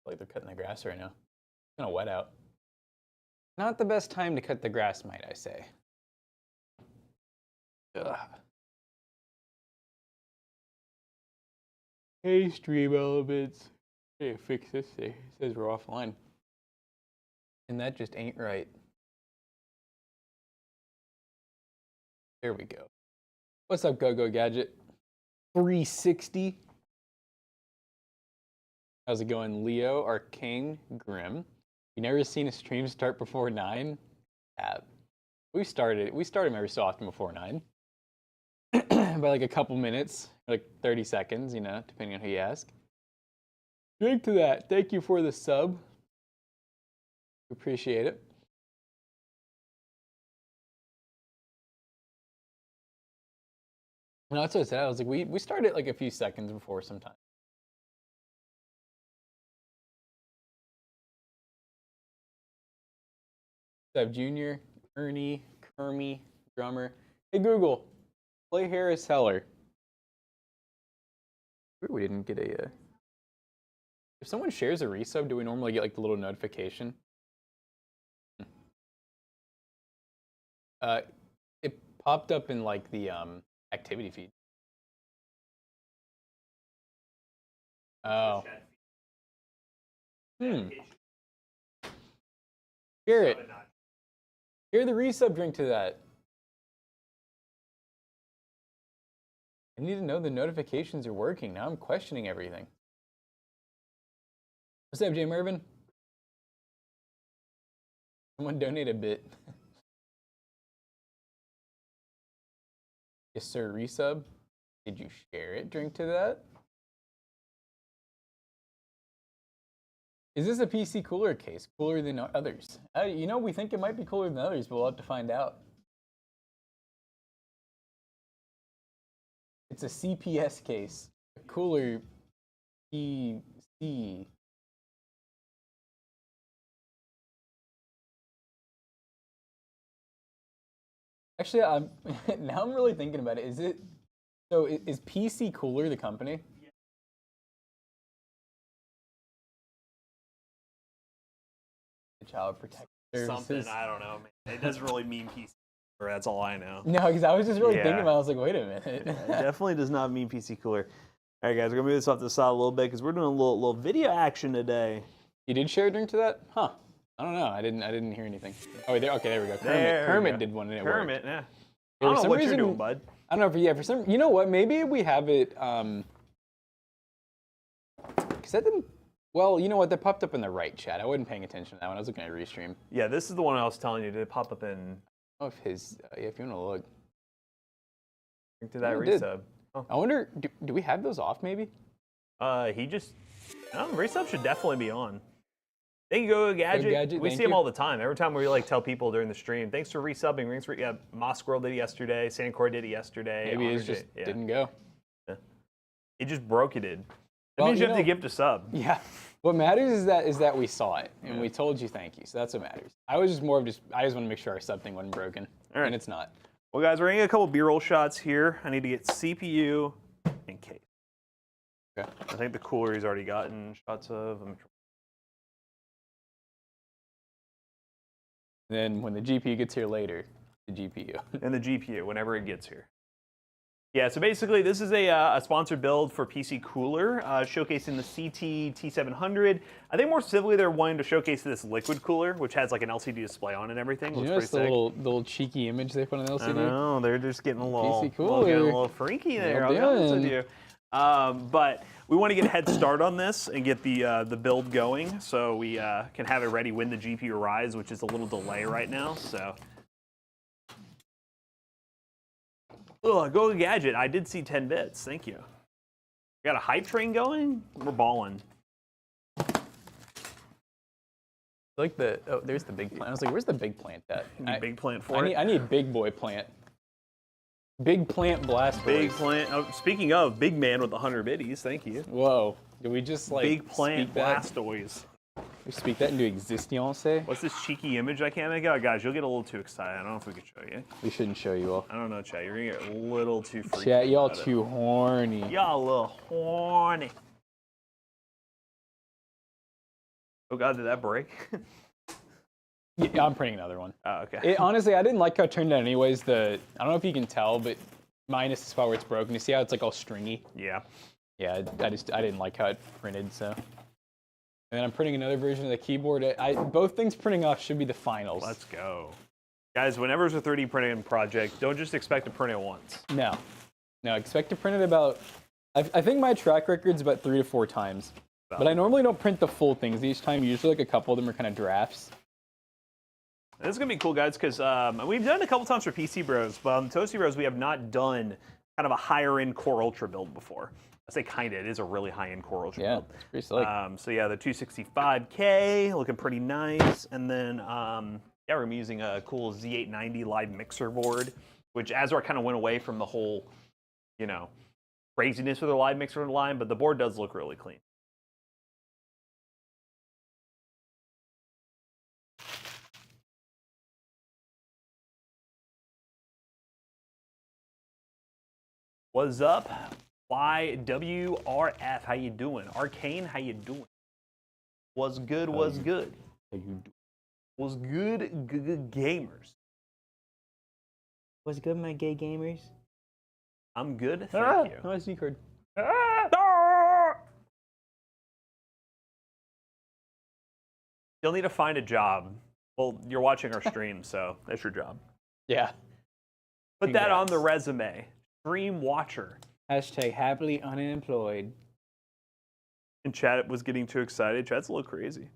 Like they're cutting the grass right now. It's kind of wet out. Not the best time to cut the grass, might I say. Ugh. Hey, stream elements. Hey, fix this thing. It says we're offline. And that just ain't right. There we go. What's up, Go Gadget? 360. How's it going, Leo, Arcane, Grim? You never seen a stream start before 9? Yeah. We start them every so often before 9. By like a couple minutes, like 30 seconds, you know, depending on who you ask. Drink to that. Thank you for the sub. Appreciate it. No, that's what I said. I was like, we started like a few seconds before sometimes. What's up, Junior, Ernie, Kermie, Drummer. Hey, Google, play Harris Heller. We didn't get a... If someone shares a resub, do we normally get like the little notification? It popped up in like the activity feed. Oh. Garrett, hear the resub drink to that. I need to know the notifications are working. Now I'm questioning everything. What's up, Jay Mervin? Someone donate a bit. Yes, sir, resub. Did you share it? Drink to that. Is this a PC cooler case? Cooler than others? You know, we think it might be cooler than others, but we'll have to find out. It's a CPS case. A cooler PC. Actually, now I'm really thinking about it. Is PC Cooler the company? Yeah. Child Protective Services. Something, I don't know, man. It doesn't really mean PC Cooler, that's all I know. No, because I was just really thinking about it. I was like, wait a minute. It definitely does not mean PC Cooler. All right, guys, we're going to move this off to the side a little bit because we're doing a little video action today. You did share a drink to that? Huh. I don't know. I didn't hear anything. Oh, there. Okay, there we go. Kermit did one and it worked. Kermit, yeah. I don't know what you're doing, bud. I don't know. For some, you know what? Maybe we have it. Because that didn't. Well, you know what? That popped up in the right chat. I wasn't paying attention to that one. I was looking at Restream. Yeah, this is the one I was telling you. Did it pop up in? Oh, if his. Yeah, if you want to look. Drink to that resub. Oh. I wonder. Do we have those off? Maybe. He just. No, resub should definitely be on. Thank you, Go Gadget. We see him all the time. Every time we like tell people during the stream, thanks for resubbing. Yeah, Moss Squirrel did it yesterday. Sandcore did it yesterday. Maybe it just didn't go. Yeah. It just broke. It did. That means you have to gift a sub. Yeah. What matters is that we saw it and we told you thank you. So that's what matters. I was just I just want to make sure our sub thing wasn't broken. All right. And it's not. Well, guys, we're gonna get a couple B-roll shots here. I need to get CPU and case. Okay. I think the cooler he's already gotten shots of. Then when the GPU gets here later, the GPU. And the GPU, whenever it gets here. Yeah, so basically this is a sponsored build for PC Cooler, showcasing the CT T700. I think more specifically they're wanting to showcase this liquid cooler, which has like an LCD display on it and everything. You notice the little cheeky image they put on the LCD? I know, they're just getting a little, PC Cooler. Getting a little freaky there, I'll be honest with you. But we want to get a head start on this and get the build going so we can have it ready when the GPU arrives, which is a little delay right now. So, Go Gadget, I did see 10 bits. Thank you. We got a hype train going. We're balling. Like there's the big plant. I was like, where's the big plant at? Big plant for it. I need big boy plant. Big plant blast boys. Big plant. Oh, speaking of, big man with 100 biddies. Thank you. Whoa. Did we just like big plant blastoids? We speak that into existence. What's this cheeky image I can't make out? Guys, you'll get a little too excited. I don't know if we could show you. We shouldn't show you all. I don't know, chat. You're going to get a little too freaky. Chat, y'all too horny. Y'all a little horny. Oh God, did that break? Yeah, I'm printing another one. Oh, okay. Honestly, I didn't like how it turned out anyways. I don't know if you can tell, but minus the spot where it's broken. You see how it's like all stringy? Yeah. Yeah, I didn't like how it printed, so. And then I'm printing another version of the keyboard. Both things printing off should be the finals. Let's go. Guys, whenever it's a 3D printing project, don't just expect to print it once. No, expect to print it about, I think my track record's about 3 to 4 times. But I normally don't print the full things each time. Usually like a couple of them are kind of drafts. This is going to be cool, guys, because we've done it a couple times for PC Bros, but on Toasty Bros, we have not done kind of a higher-end Core Ultra build before. I say kind of, it is a really high-end Core Ultra build. Yeah, it's pretty slick. So yeah, the 265K, looking pretty nice. And then, yeah, we're using a cool Z890 live mixer board, which Azure kind of went away from the whole, you know, craziness with the live mixer line, but the board does look really clean. What's up? YWRF, how you doing? Arcane, how you doing? What's good, what's good? How you doing? What's good, good gamers? What's good, my gay gamers? I'm good, thank you. Nice card. You'll need to find a job. Well, you're watching our stream, so that's your job. Yeah. Put that on the resume. Stream watcher. Hashtag happily unemployed. And chat was getting too excited. Chat's a little crazy.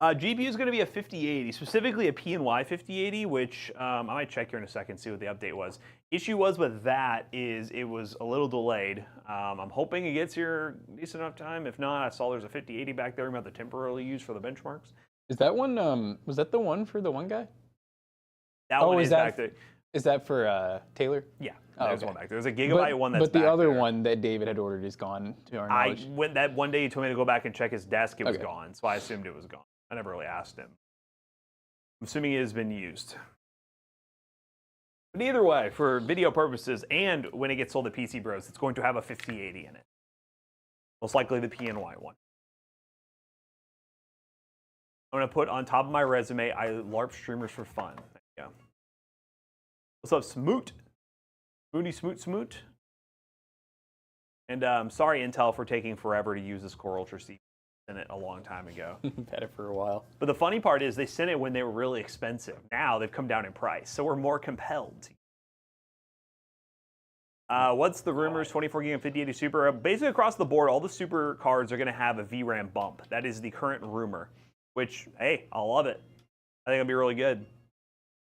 GPU is going to be a 5080, specifically a PNY 5080, which I might check here in a second, see what the update was. Issue was with that is it was a little delayed. I'm hoping it gets here decent enough time. If not, I saw there's a 5080 back there I'm about to temporarily use for the benchmarks. Is that one, was that the one for the one guy? That one is back there. Is that for Taylor? Yeah, there's one back there. There's a gigabyte one that's back there. But the other one that David had ordered is gone, to our knowledge. When that one day he told me to go back and check his desk, it was gone. So I assumed it was gone. I never really asked him. I'm assuming it has been used. But either way, for video purposes and when it gets sold at PC Bros, it's going to have a 5080 in it. Most likely the PNY one. I'm going to put on top of my resume, I LARP streamers for fun. There you go. What's up, Smoot? Smooty Smoot Smoot. And sorry, Intel, for taking forever to use this Core Ultra CPU. In it a long time ago. Had it for a while. But the funny part is they sent it when they were really expensive. Now they've come down in price, so we're more compelled. What's the rumors? 24 gig and 5080 Super. Basically across the board, all the Super cards are going to have a VRAM bump. That is the current rumor. Which, hey, I love it. I think it'll be really good.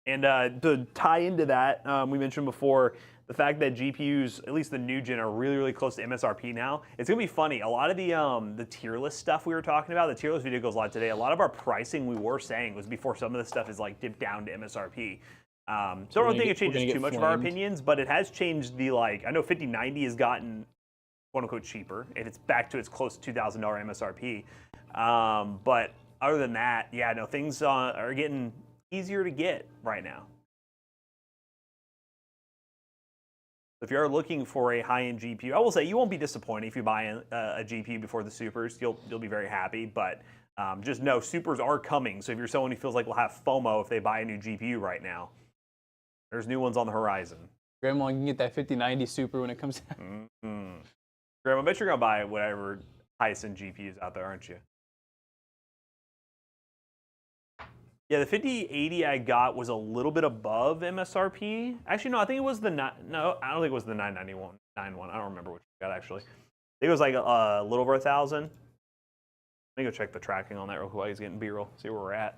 And to tie into that, we mentioned before the fact that GPUs, at least the new gen, are really, really close to MSRP now. It's going to be funny. A lot of the tier list stuff we were talking about, the tier list video goes live today. A lot of our pricing we were saying was before some of this stuff is like dipped down to MSRP. So I don't think it changes too much of our opinions, but it has changed the, like, I know 5090 has gotten quote unquote cheaper, and it's back to its close to $2,000 MSRP. But other than that, yeah, no, things are getting easier to get right now. If you're looking for a high-end GPU, I will say you won't be disappointed if you buy a GPU before the Supers. You'll be very happy, but just know Supers are coming. So if you're someone who feels like will have FOMO if they buy a new GPU right now, there's new ones on the horizon. Grandma, you can get that 5090 Super when it comes out. Grandma, I bet you're going to buy whatever highest-end GPUs out there, aren't you? Yeah, the 5080 I got was a little bit above MSRP. Actually, no, I think it was the no, I don't think it was the 991. I don't remember which I got actually. I think it was like a little over 1,000. Let me go check the tracking on that real quick while he's getting B-roll. See where we're at.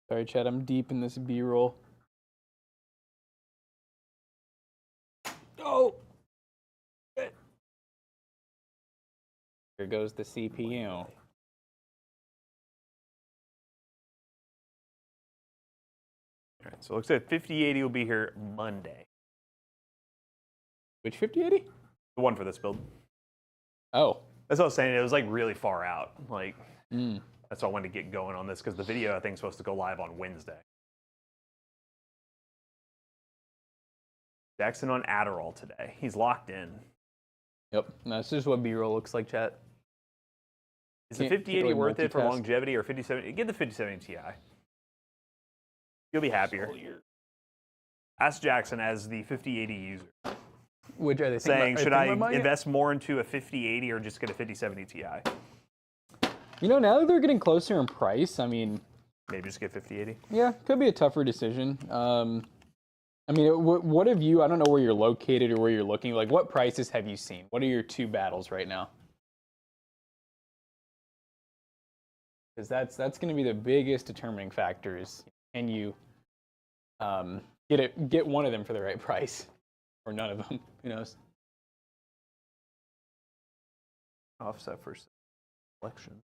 Sorry, Chad, I'm deep in this B-roll. Oh! Here goes the CPU. All right, so it looks like 5080 will be here Monday. Which 5080? The one for this build. Oh. That's what I was saying. It was like really far out. Like, that's why I wanted to get going on this because the video I think is supposed to go live on Wednesday. Jackson on Adderall today. He's locked in. Yep. That's just what B-roll looks like, chat. Is the 5080 worth it for longevity or 5070? Get the 5070 Ti. You'll be happier. Ask Jackson as the 5080 user. Which are they saying, should I invest more into a 5080 or just get a 5070 Ti? You know, now that they're getting closer in price, I mean... Maybe just get 5080? Yeah, could be a tougher decision. I mean, what have you... I don't know where you're located or where you're looking. Like, what prices have you seen? What are your two battles right now? Because that's going to be the biggest determining factor is can you get one of them for the right price or none of them? Who knows? Offset for selection.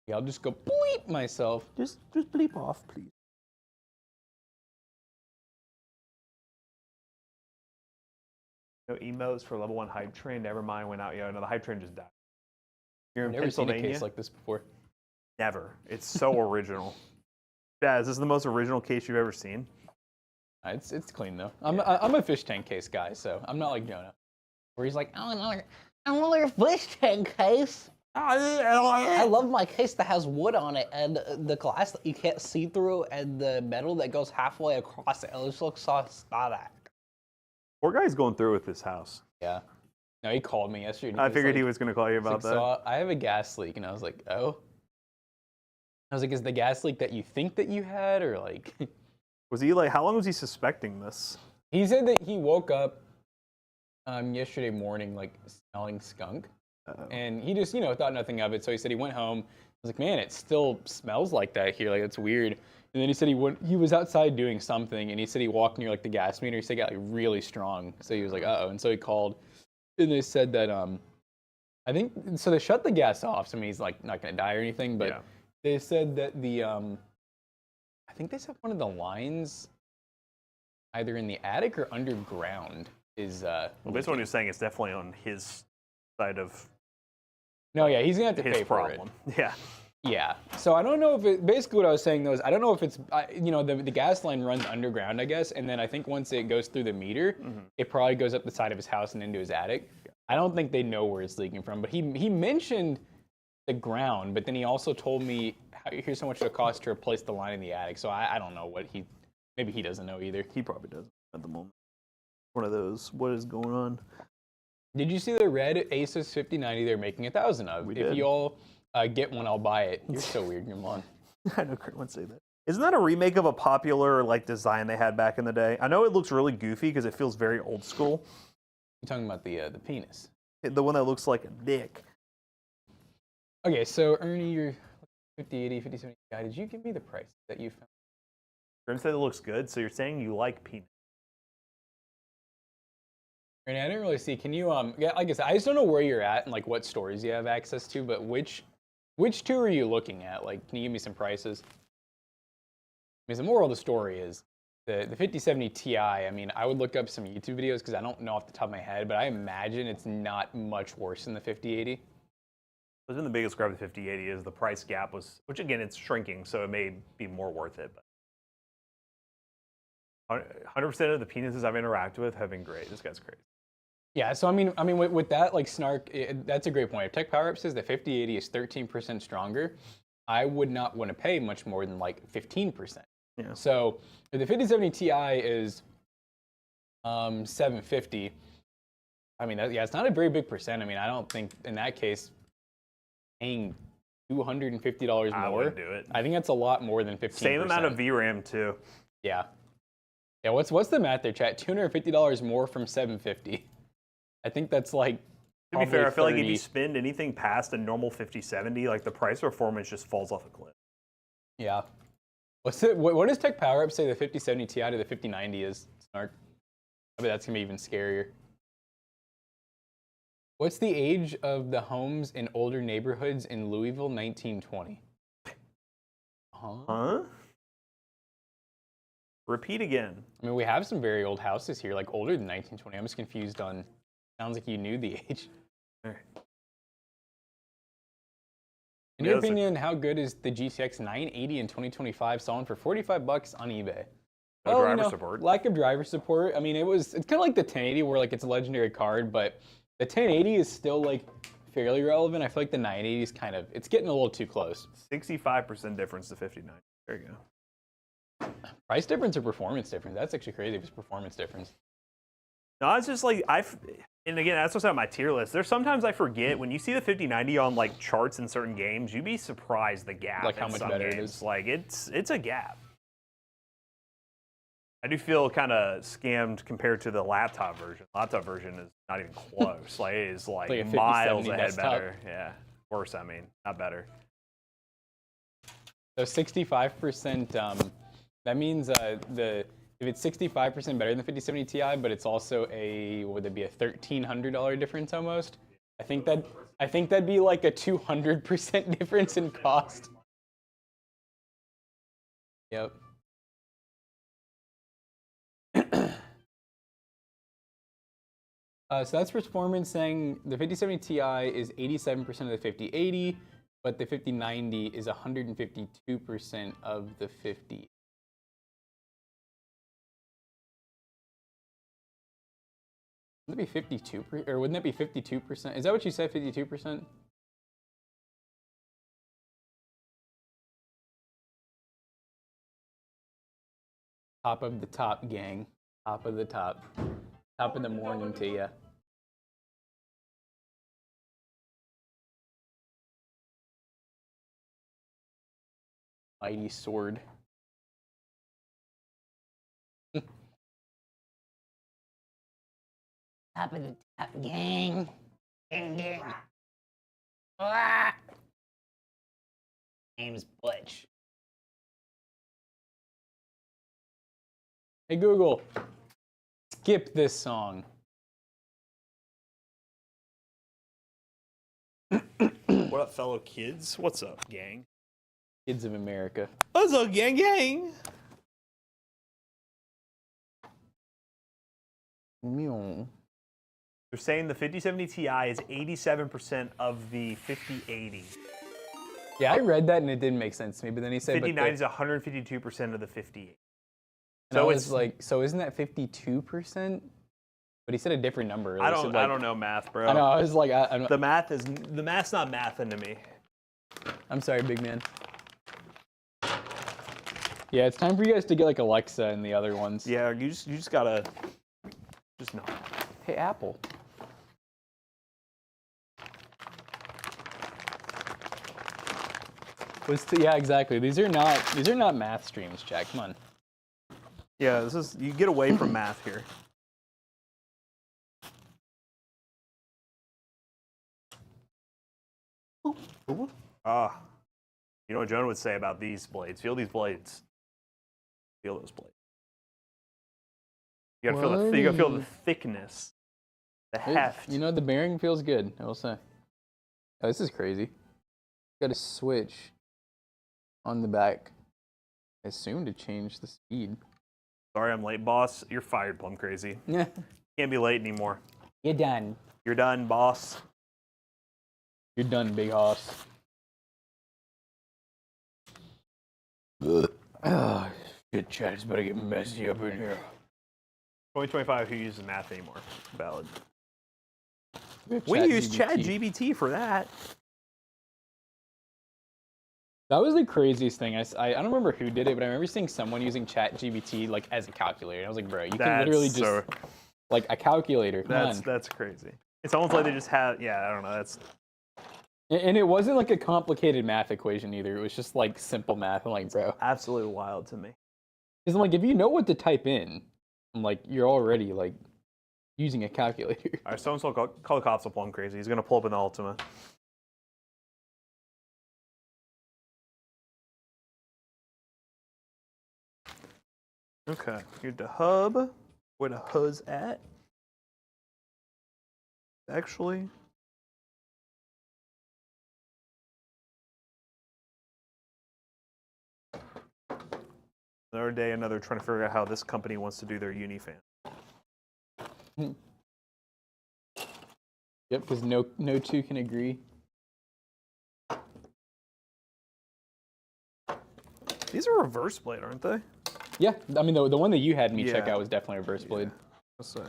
Yeah, I'll just go bleep myself. Just bleep off, please. No emotes for level 1 hype train. Never mind, went out. Yeah, no, the hype train just died. You're in Never Pennsylvania. seen a case like this before. Never. It's so original. Yeah, is this the most original case you've ever seen? It's clean though. I'm a fish tank case guy, so I'm not like Jonah, where he's like, I want a fish tank case. I love my case that has wood on it and the glass that you can't see through and the metal that goes halfway across it. It just looks so static. Poor guy's going through with this house. Yeah. No, he called me yesterday. I figured he was going to call you about that. So I have a gas leak, and I was like, oh. I was like, is the gas leak that you think that you had, or like? Was he like? How long was he suspecting this? He said that he woke up yesterday morning like smelling skunk. And he just, thought nothing of it. So he said he went home. I was like, man, it still smells like that here. Like, it's weird. And then he said he was outside doing something, and he said he walked near like the gas meter. He said it got like really strong. So he was like, uh-oh. And so he called, and they said that I think so. They shut the gas off. So I mean, he's like not gonna die or anything. But they said that I think they said one of the lines, either in the attic or underground, is. Well, based on what he was saying, it's definitely on his side of. No, yeah, he's gonna have to his pay problem. for it. Yeah. Yeah. So I don't know if it. Basically, what I was saying though is I don't know if it's. The gas line runs underground, I guess, and then I think once it goes through the meter, it probably goes up the side of his house and into his attic. Yeah. I don't think they know where it's leaking from, but he mentioned the ground, but then he also told me here's how much it costs to replace the line in the attic. So I don't know what maybe he doesn't know either. He probably doesn't at the moment. One of those. What is going on? Did you see the red Asus 5090 they're making 1,000 of? If you all get one, I'll buy it. You're so weird, come on. I know Kurt would say that. Isn't that a remake of a popular design they had back in the day? I know it looks really goofy because it feels very old school. You're talking about the penis. The one that looks like a dick. Okay, so Ernie, your 5080, 5070 guy, did you give me the price that you found? Grim said it looks good, so you're saying you like penis. Ernie, I didn't really see. Can you like I said, I just don't know where you're at and like what stores you have access to, but which two are you looking at? Like, can you give me some prices? Because the moral of the story is the 5070 Ti, I mean, I would look up some YouTube videos because I don't know off the top of my head, but I imagine it's not much worse than the 5080. What's been the biggest grab of the 5080 is the price gap was, which again, it's shrinking, so it may be more worth it. But 100% of the penises I've interacted with have been great. This guy's crazy. Yeah, so I mean, with that like snark, that's a great point. If Tech PowerUp says the 5080 is 13% stronger, I would not want to pay much more than like 15%. Yeah. So if the 5070 Ti is $750, I mean, it's not a very big percent. I mean, I don't think in that case paying $250 more. I wouldn't do it. I think that's a lot more than 15%. Same amount of VRAM too. Yeah. Yeah. What's the math there, chat? $250 more from $750. I think that's like. To be fair, I feel like if you spend anything past a normal 5070, like the price performance just falls off a cliff. Yeah. What does Tech PowerUp say the 5070 Ti to the 5090 is, Snark? I bet that's gonna be even scarier. What's the age of the homes in older neighborhoods in Louisville, 1920? Huh? Repeat again. I mean, we have some very old houses here, like older than 1920. I'm just confused on. Sounds like you knew the age. There. In your opinion, how good is the GTX 980 in 2025 selling for $45 on eBay? No driver support. Lack of driver support. I mean, it's kind of like the 1080 where like it's a legendary card, but the 1080 is still like fairly relevant. I feel like the 980 is it's getting a little too close. 65% difference to 59. There you go. Price difference or performance difference? That's actually crazy if it's performance difference. No, it's just like and again, that's what's on my tier list. There's sometimes I forget when you see the 5090 on like charts in certain games, you'd be surprised the gap. Like how much better it is. Like it's a gap. I do feel kind of scammed compared to the laptop version. Laptop version is not even close. Like it is like miles ahead desktop. better. Yeah, worse. I mean, not better. So 65%. That means if it's 65% better than the 5070 Ti, but it's also would it be a $1,300 difference almost? I think that'd be like a 200% difference in cost. Yep. So that's performance saying the 5070 Ti is 87% of the 5080, but the 5090 is 152% of the 50. Wouldn't that be 52%? Or wouldn't that be 52%? Is that what you said, 52%? Top of the top, gang. Top of the top. Top of the morning to ya. Mighty sword. Top of the top, gang. Gang, gang. Ah! Name's Butch. Hey, Google. Skip this song. What up, fellow kids? What's up, gang? Kids of America. What's up, gang, gang? Meow. They're saying the 5070 Ti is 87% of the 5080. Yeah, I read that and it didn't make sense to me, but then he said 5090 is 152% of the 5080. So it's like, so isn't that 52%? But he said a different number. I don't know math, bro. I know. I was like, the math's not mathing to me. I'm sorry, big man. Yeah, it's time for you guys to get like Alexa and the other ones. Yeah, you just gotta just not. Hey, Apple. Yeah, exactly. These are not math streams, Jack. Come on. Yeah, you get away from math here. Ah, you know what Jonah would say about these blades? Feel these blades. Feel those blades. You gotta feel the thickness, the heft. You know, the bearing feels good, I will say. Oh, this is crazy. Got a switch on the back. I assume to change the speed. Sorry, I'm late, boss. You're fired, Plum Crazy. Yeah. Can't be late anymore. You're done. You're done, boss. You're done, big hoss. Oh, shit, chat. It's about to get messy up in here. 2025, who uses math anymore? Valid. We use ChatGPT for that. That was the craziest thing. I don't remember who did it, but I remember seeing someone using ChatGPT like as a calculator. I was like, bro, you can literally just like a calculator. That's crazy. It's almost like they just have. Yeah, I don't know. And it wasn't like a complicated math equation either. It was just like simple math. I'm like, bro, absolutely wild to me. Because I'm like, if you know what to type in, I'm like, you're already like using a calculator. All right, someone's call the cops on Plum Crazy. He's gonna pull up in the Ultima. Okay, here's the hub. Where the hub's at? Actually. Another day, another trying to figure out how this company wants to do their uni fan. Yep, because no two can agree. These are reverse blade, aren't they? Yeah, I mean the one that you had me check Yeah. out was definitely reverse blade. Let's say.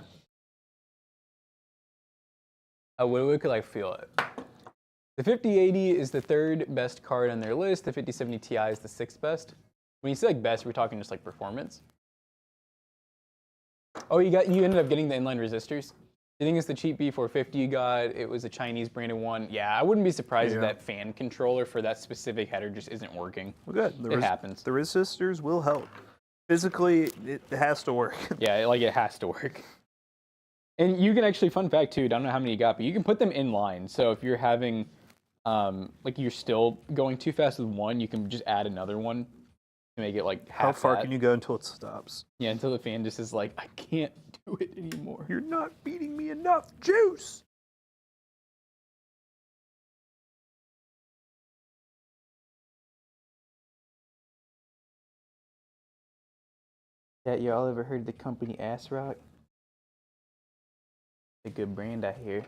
What could I feel it? The 5080 is the third best card on their list. The 5070 Ti is the sixth best. When you say like best, we're talking just like performance. Oh, you ended up getting the inline resistors. I think it's the cheap B450 you got. It was a Chinese branded one. Yeah, I wouldn't be surprised if that fan controller for that specific header just isn't working. Well, good. It happens. The resistors will help. Physically, it has to work. Yeah, like it has to work. And you can actually, fun fact too, I don't know how many you got, but you can put them in line. So if you're having, like you're still going too fast with one, you can just add another one to make it like half. How far can you go until it stops? Yeah, until the fan just is like, I can't do it anymore. You're not feeding me enough juice. Yeah, y'all ever heard the company Ass Rock? A good brand out here.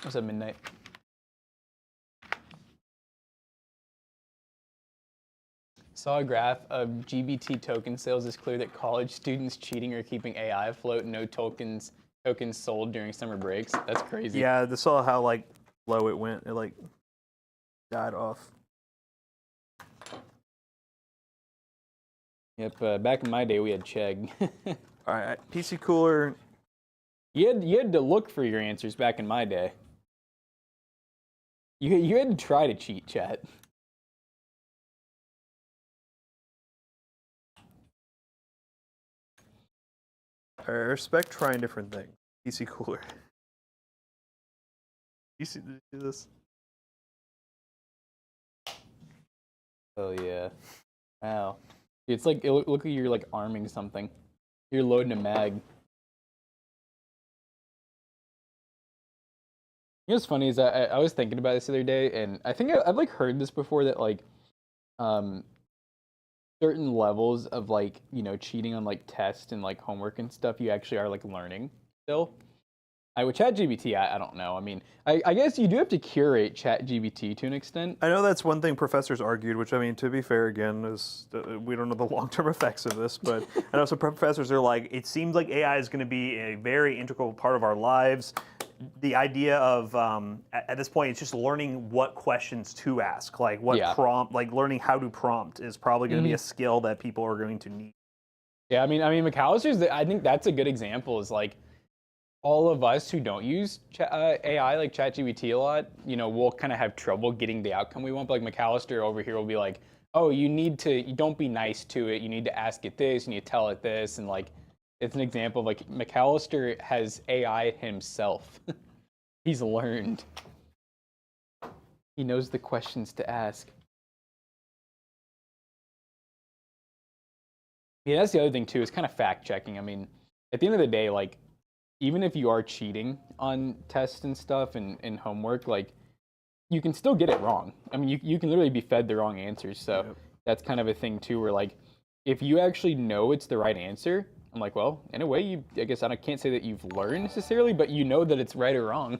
What's up, Midnight? Saw a graph of GBT token sales. It's clear that college students cheating or keeping AI afloat. No tokens sold during summer breaks. That's crazy. Yeah, they saw how like low it went. It like died off. Yep. Back in my day, we had Chegg. All right, PC Cooler. You had to look for your answers back in my day. You had to try to cheat, chat. I respect trying different things. PC Cooler. You see this? Oh yeah. Wow. It's like look like you're like arming something. You're loading a mag. You know what's funny is that I was thinking about this the other day, and I think I've like heard this before that like, certain levels of like cheating on like tests and like homework and stuff you actually are like learning still. With ChatGPT, I don't know. I mean, I guess you do have to curate ChatGPT to an extent. I know that's one thing professors argued, which I mean, to be fair, again, is we don't know the long-term effects of this, but I know some professors are like, it seems like AI is going to be a very integral part of our lives. The idea of at this point, it's just learning what questions to ask, like what prompt, like learning how to prompt is probably going to be a skill that people are going to need. Yeah, I mean, McAllister's. I think that's a good example. Is like all of us who don't use AI like ChatGPT a lot, we'll kind of have trouble getting the outcome we want. But like McAllister over here will be like, oh, you don't be nice to it. You need to ask it this. You need to tell it this, and like. It's an example of like McAllister has AI himself. He's learned. He knows the questions to ask. Yeah, that's the other thing too, is kind of fact checking. I mean, at the end of the day, like, even if you are cheating on tests and stuff and homework, like, you can still get it wrong. I mean, you can literally be fed the wrong answers. So that's kind of a thing too, where like, if you actually know it's the right answer, I'm like, well, in a way, I guess I can't say that you've learned necessarily, but you know that it's right or wrong.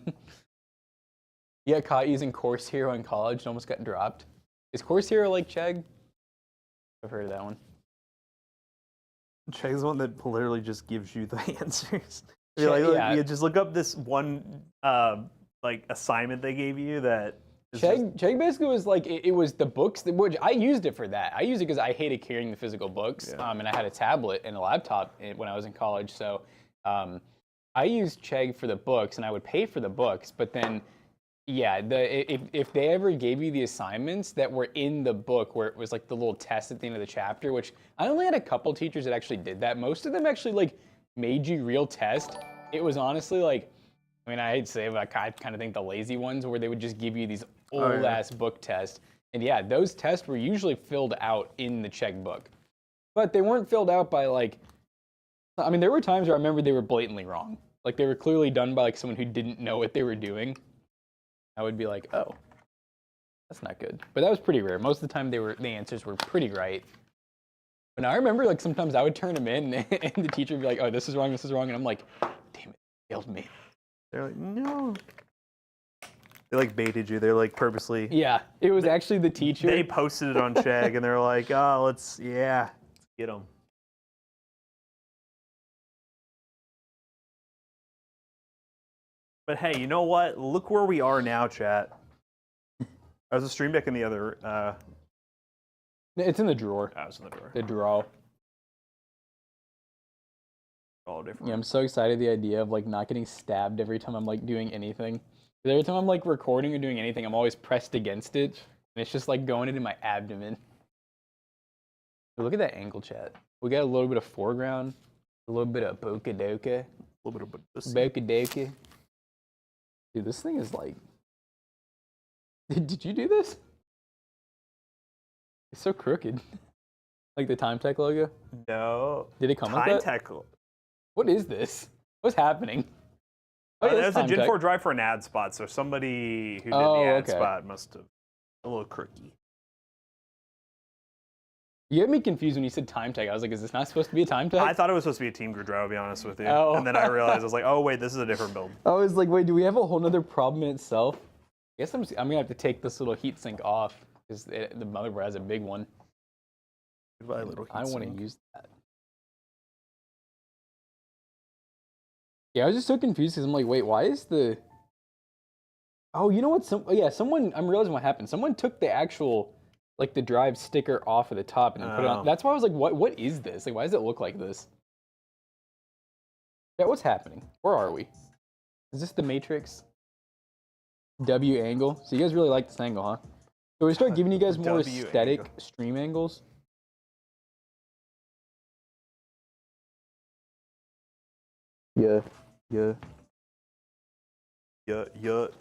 Yeah, caught using Course Hero in college and almost got dropped. Is Course Hero like Chegg? I've heard of that one. Chegg's one that literally just gives you the answers. You just look up this one like assignment they gave you that. Chegg basically was like, it was the books, which I used it for that. I used it because I hated carrying the physical books, and I had a tablet and a laptop when I was in college. So I used Chegg for the books, and I would pay for the books. But then, yeah, if they ever gave you the assignments that were in the book, where it was like the little test at the end of the chapter, which I only had a couple teachers that actually did that. Most of them actually like made you real test. It was honestly like, I mean, I hate to say it, but I kind of think the lazy ones where they would just give you these old-ass book tests. And yeah, those tests were usually filled out in the Chegg book. But they weren't filled out by like, I mean, there were times where I remember they were blatantly wrong. Like they were clearly done by like someone who didn't know what they were doing. I would be like, oh. That's not good. But that was pretty rare. Most of the time, the answers were pretty right. But I remember, like, sometimes I would turn them in, and the teacher would be like, "Oh, this is wrong, and I'm like, "Damn it, failed me." They're like, "No." They like baited you. They're like purposely. Yeah, it was actually the teacher. They posted it on Chegg, and they're like, "Oh, let's get them." But hey, you know what? Look where we are now, chat. I was a stream deck in the other. It's in the drawer. I was in the drawer. The draw. All different. Yeah, I'm so excited the idea of like not getting stabbed every time I'm like doing anything. Every time I'm like recording or doing anything, I'm always pressed against it, and it's just like going into my abdomen. Look at that angle, chat. We got a little bit of foreground, a little bit of bokeh doka, A little bit of bokeh doka. Dude, this thing is like. Did you do this? It's so crooked. Like the Time Tech logo. No. Did it come Time like that? Tech. What is this? What's happening? There's a Gen 4 drive for an ad spot, so somebody who did the ad spot must have a little crooky. You had me confused when you said Time Tech. I was like, is this not supposed to be a Time Tech? I thought it was supposed to be a Team Group drive, I'll be honest with you. Oh. And then I realized, I was like, oh, wait, this is a different build. I was like, wait, do we have a whole nother problem in itself? I guess I'm going to have to take this little heatsink off because the motherboard has a big one. Goodbye, little I want to heatsink. use that. Yeah, I was just so confused because I'm like, wait, why is the... Oh, you know what? Someone, I'm realizing what happened. Someone took the actual, like the drive sticker off of the top and then put it on. That's why I was like, what is this? Like, why does it look like this? Yeah, what's happening? Where are we? Is this the Matrix? W angle? So you guys really like this angle, huh? So we start giving you guys more W aesthetic angle. stream angles. Yeah. Yeah.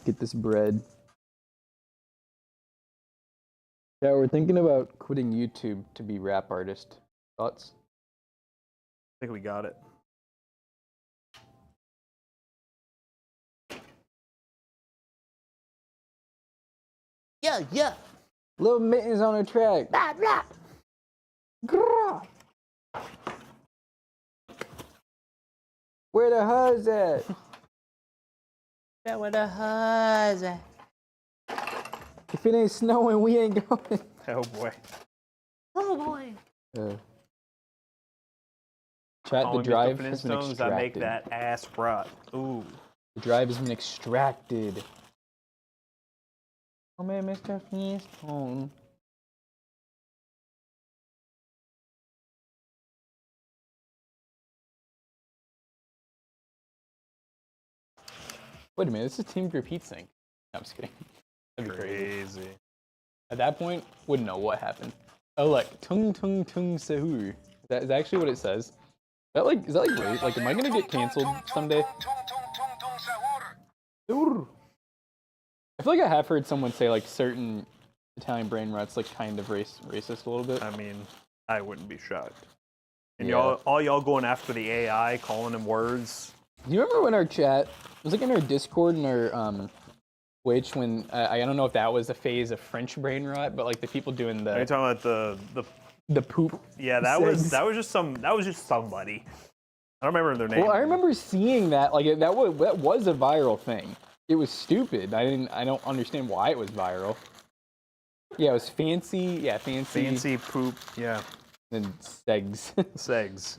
Get this bread. Yeah, we're thinking about quitting YouTube to be rap artist. Thoughts? I think we got it. Yeah. Little Mittens on a track. Blah, blah. Grrrr. Where the huz at? Yeah, where the huzz at? If it ain't snowing, we ain't going. Oh, boy. Oh boy. Chat, the Calling drive Mr. has been Flintstones, I make extracted. that ass rot. Ooh. The drive has been extracted. Oh man, Mr. Flintstone. Wait a minute, this is Team Group heatsink. No, I'm just kidding. That'd be crazy. Crazy. At that point, wouldn't know what happened. Oh, like tung tung tung sahur. That is actually what it says. Is that like right? Like, am I gonna get canceled someday? Sahur. I feel like I have heard someone say like certain Italian brain rot's like kind of racist a little bit. I mean, I wouldn't be shocked. And Yeah. all y'all going after the AI, calling them words. Do you remember when our chat, it was like in our Discord and our Twitch when, I don't know if that was a phase of French brain rot, but like the people doing Are you the talking about the poop. Yeah, that was just somebody. I don't remember their name. Well, I remember seeing that, like that was a viral thing. It was stupid. I don't understand why it was viral. Yeah, it was fancy. Yeah, Fancy poop. Yeah. And segs. Segs.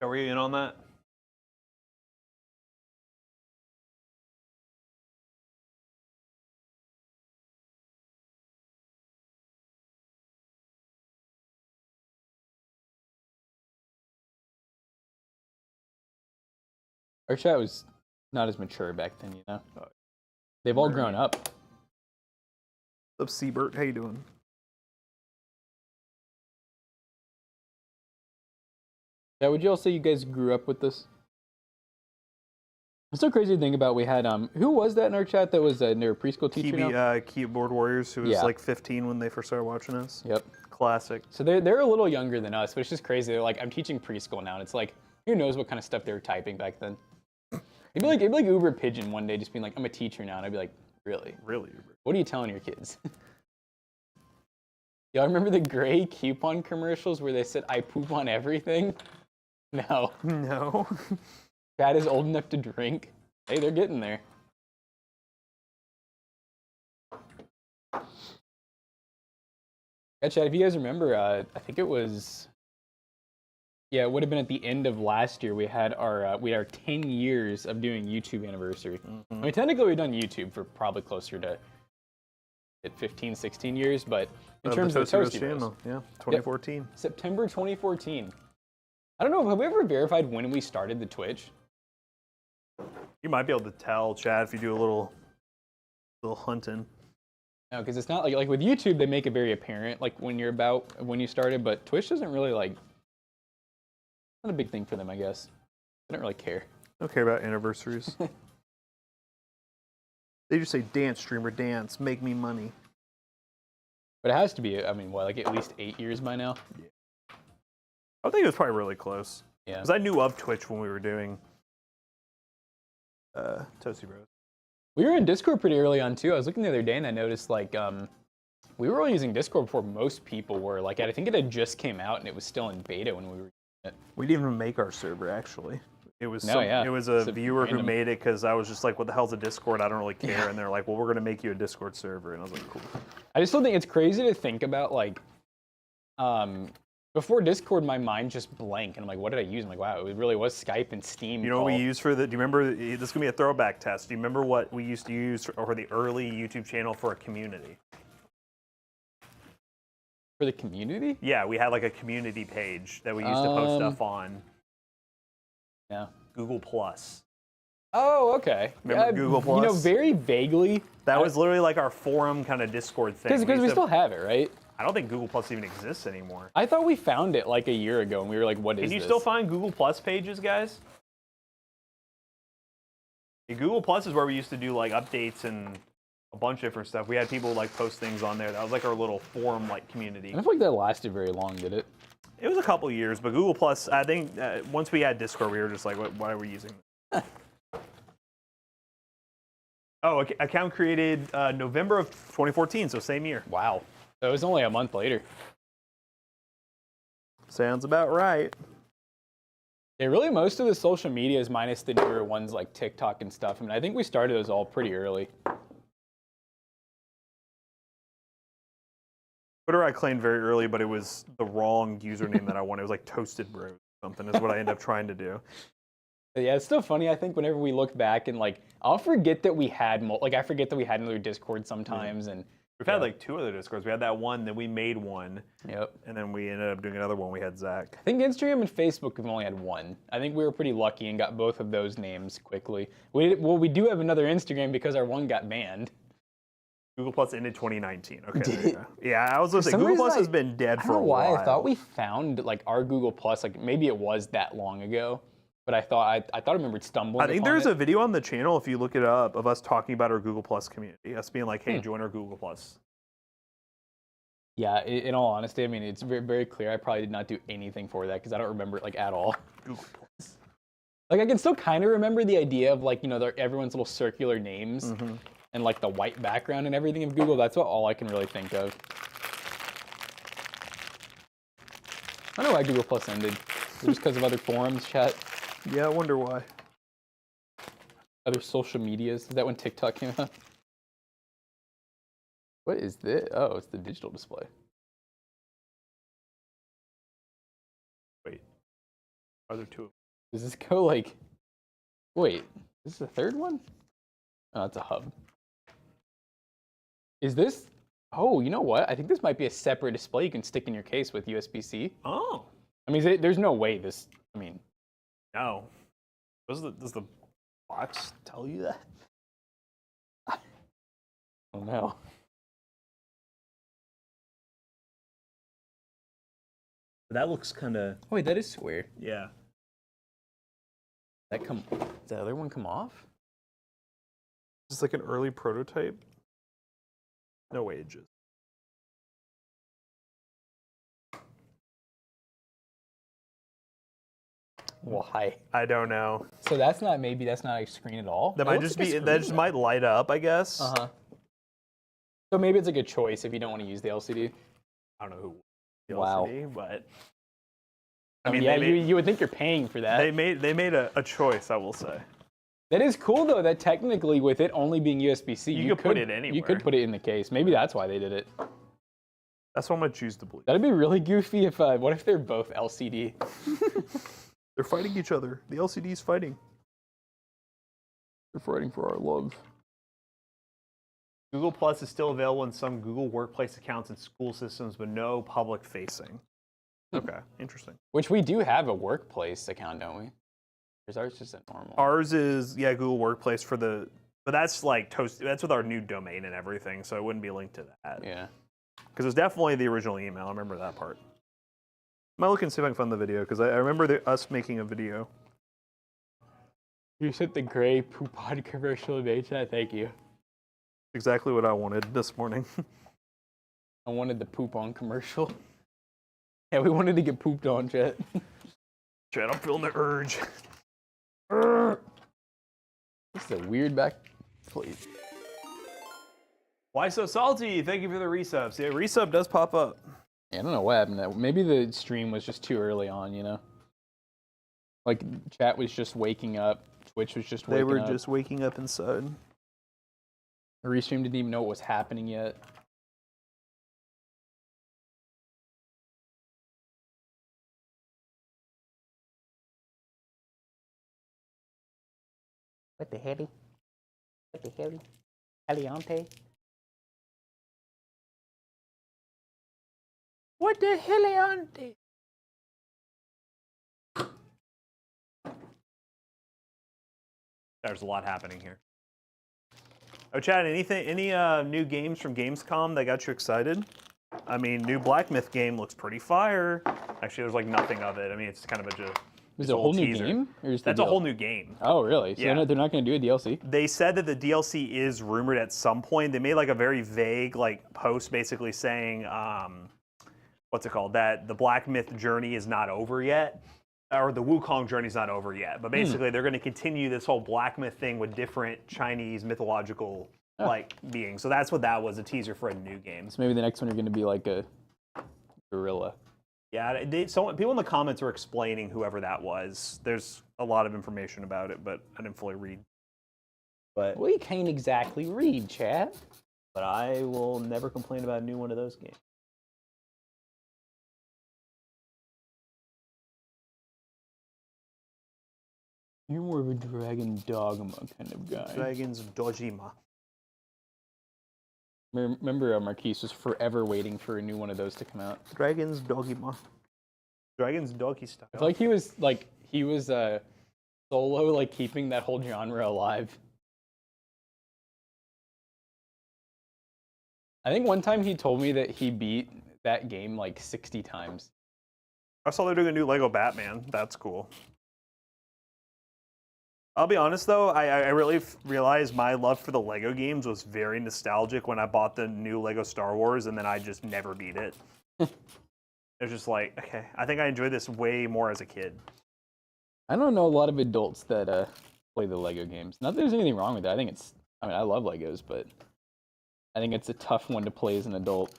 Are we in on that? Our chat was not as mature back then, you know? They've all grown up. What's up, Seabert? How you doing? Yeah, would you all say you guys grew up with this? It's so crazy to think about. We had who was that in our chat that was a preschool teacher now? Keyboard Warriors, who was Yeah. like 15 when they first started watching us. Yep. Classic. So they're a little younger than us, but it's just crazy. They're like, I'm teaching preschool now, and it's like, who knows what kind of stuff they were typing back then? It'd be like Uber Pigeon one day just being like, I'm a teacher now, and I'd be like, Really? Really Uber. What are you telling your kids? Y'all remember the gray coupon commercials where they said, "I poop on everything"? No. No. Chad is old enough to drink. Hey, they're getting there. Yeah, Chad, if you guys remember, I think it was, yeah, it would have been at the end of last year. We had our 10 years of doing YouTube anniversary. I mean, technically we've done YouTube for probably closer to 15, 16 years, but in terms of the Toasty Bros, channel, yeah, 2014. Yep. September 2014. I don't know, have we ever verified when we started the Twitch? You might be able to tell, Chad, if you do a little hunting. No, because it's not like with YouTube, they make it very apparent, like when you started, but Twitch doesn't really not a big thing for them, I guess. They don't really care. Don't care about anniversaries. They just say, "Dance, streamer, dance, make me money." But it has to be, I mean, what, like at least 8 years by now? Yeah. I think it was probably really close. Yeah. Because I knew of Twitch when we were doing Toasty Bros. We were in Discord pretty early on too. I was looking the other day and I noticed like we were all using Discord before most people were. Like I think it had just came out and it was still in beta when we were using it. We didn't even make our server actually. It was yeah. It was a viewer random. who made it because I was just like, "What the hell's a Discord? I don't really care." Yeah. And they're like, "Well, we're gonna make you a Discord server," and I was like, "Cool." I just don't think it's crazy to think about like before Discord, my mind just blank, and I'm like, what did I use? I'm like, wow, it really was Skype and Steam. You know what we used for the? Do you remember? This is gonna be a throwback test. Do you remember what we used to use for the early YouTube channel for a community? For the community? Yeah, we had like a community page that we used to post stuff on. Yeah. Google Plus. Oh, okay. Remember Google Plus? You know, very vaguely. That was literally like our forum kind of Discord thing. Because we still have it, right? I don't think Google Plus even exists anymore. I thought we found it like a year ago, and we were like, what is this? Can you still find Google Plus pages, guys? Yeah, Google Plus is where we used to do like updates and a bunch of different stuff. We had people like post things on there. That was like our little forum like community. I don't feel like that lasted very long, did it? It was a couple years, but Google Plus, I think once we had Discord, we were just like, why are we using this? Oh, account created November of 2014, so same year. Wow. So it was only a month later. Sounds about right. Yeah, really most of the social medias minus the newer ones like TikTok and stuff. I mean, I think we started those all pretty early. Twitter I claimed very early, but it was the wrong username that I wanted. It was like Toasted Bros or something is what I ended up trying to do. But yeah, it's still funny, I think, whenever we look back and like, I'll forget that we had, I forget that we had another Discord sometimes. And we've had like 2 other Discords. We had that one, then we made one. Yep. And then we ended up doing another one. We had Zach. I think Instagram and Facebook we've only had one. I think we were pretty lucky and got both of those names quickly. We do have another Instagram because our one got banned. Google Plus ended 2019. Okay. There you go. Yeah, I was going to say Google Plus has been dead for a while. I don't know why. I thought we found like our Google Plus, like maybe it was that long ago, but I thought I remembered stumbling. I think there's a video on the channel if you look it up of us talking about our Google Plus community. Us being like, hey, join our Google Plus. Yeah, in all honesty, I mean, it's very, very clear. I probably did not do anything for that because I don't remember it like at all. Google Plus. Like I can still kind of remember the idea of like, you know, everyone's little circular names and like the white background and everything of Google. That's all I can really think of. I don't know why Google Plus ended. Just because of other forums, chat. Yeah, I wonder why. Other social medias. Is that when TikTok came out? What is this? Oh, it's the digital display. Wait. Are there 2? Does this go like... Wait, this is the third one? Oh, it's a hub. Is this... Oh, you know what? I think this might be a separate display you can stick in your case with USB-C. Oh. I mean, there's no way this... I mean... No. Does the box tell you that? Oh, no. That looks kind of... Wait, that is square. Yeah. Does that other one come off? Is this like an early prototype? No way it just... Why? I don't know. So that's not a screen at all. That might just be that just might light up, I guess. Uh-huh. So maybe it's like a choice if you don't want to use the LCD. I don't know who the Wow. LCD, but I mean, yeah, you would think you're paying for that. they made a choice, I will say. That is cool though. That technically, with it only being USB-C, you could put it anywhere. You could put it in the case. Maybe that's why they did it. That's what I'm gonna choose to believe. That'd be really goofy if. What if they're both LCD? They're fighting each other. The LCD's fighting. They're fighting for our love. Google Plus is still available in some Google Workplace accounts and school systems, but no public facing. Okay, interesting. Which we do have a workplace account, don't we? Or is ours just a normal? Ours is Google Workplace for the, but that's like that's with our new domain and everything, so it wouldn't be linked to that. Yeah. Because it's definitely the original email. I remember that part. I might look and see if I can find the video because I remember us making a video. You sent the gray poop pod commercial image. Thank you. Exactly what I wanted this morning. I wanted the poop on commercial. Yeah, we wanted to get pooped on, Chet. Chet, I'm feeling the urge. This is a weird back, please. Why so salty? Thank you for the resubs. Yeah, resub does pop up. Yeah, I don't know what happened. Maybe the stream was just too early on, you know? Like, chat was just waking up. Twitch was just waking up. They were just waking up inside. The restream didn't even know what was happening yet. What the hell? What the hell? Caliente? What the heliante? There's a lot happening here. Oh, Chad, any new games from Gamescom that got you excited? I mean, new Black Myth game looks pretty fire. Actually, there's like nothing of it. I mean, it's kind of is it a whole new game? Or is That's a whole new game. Oh, really? So Yeah. they're not going to do a DLC? They said that the DLC is rumored at some point. They made like a very vague like post basically saying, what's it called? That the Black Myth journey is not over yet. Or the Wukong journey is not over yet. But basically, they're going to continue this whole Black Myth thing with different Chinese mythological like beings. So that's what that was, a teaser for a new game. So maybe the next one you're going to be like a gorilla. Yeah, people in the comments were explaining whoever that was. There's a lot of information about it, but I didn't fully read. But We can't exactly read, chat. I will never complain about a new one of those games. You're more of a Dragon Dogma kind of guy. Dragon's Dojima. Remember, Marquise was forever waiting for a new one of those to come out. Dragon's Dogima. Dragon's Doggy style. I feel like he was solo, like keeping that whole genre alive. I think one time he told me that he beat that game like 60 times. I saw they're doing a new Lego Batman. That's cool. I'll be honest though, I really realized my love for the Lego games was very nostalgic when I bought the new Lego Star Wars, and then I just never beat it. It was just like, okay, I think I enjoyed this way more as a kid. I don't know a lot of adults that play the Lego games. Not that there's anything wrong with that. I mean, I love Legos, but I think it's a tough one to play as an adult.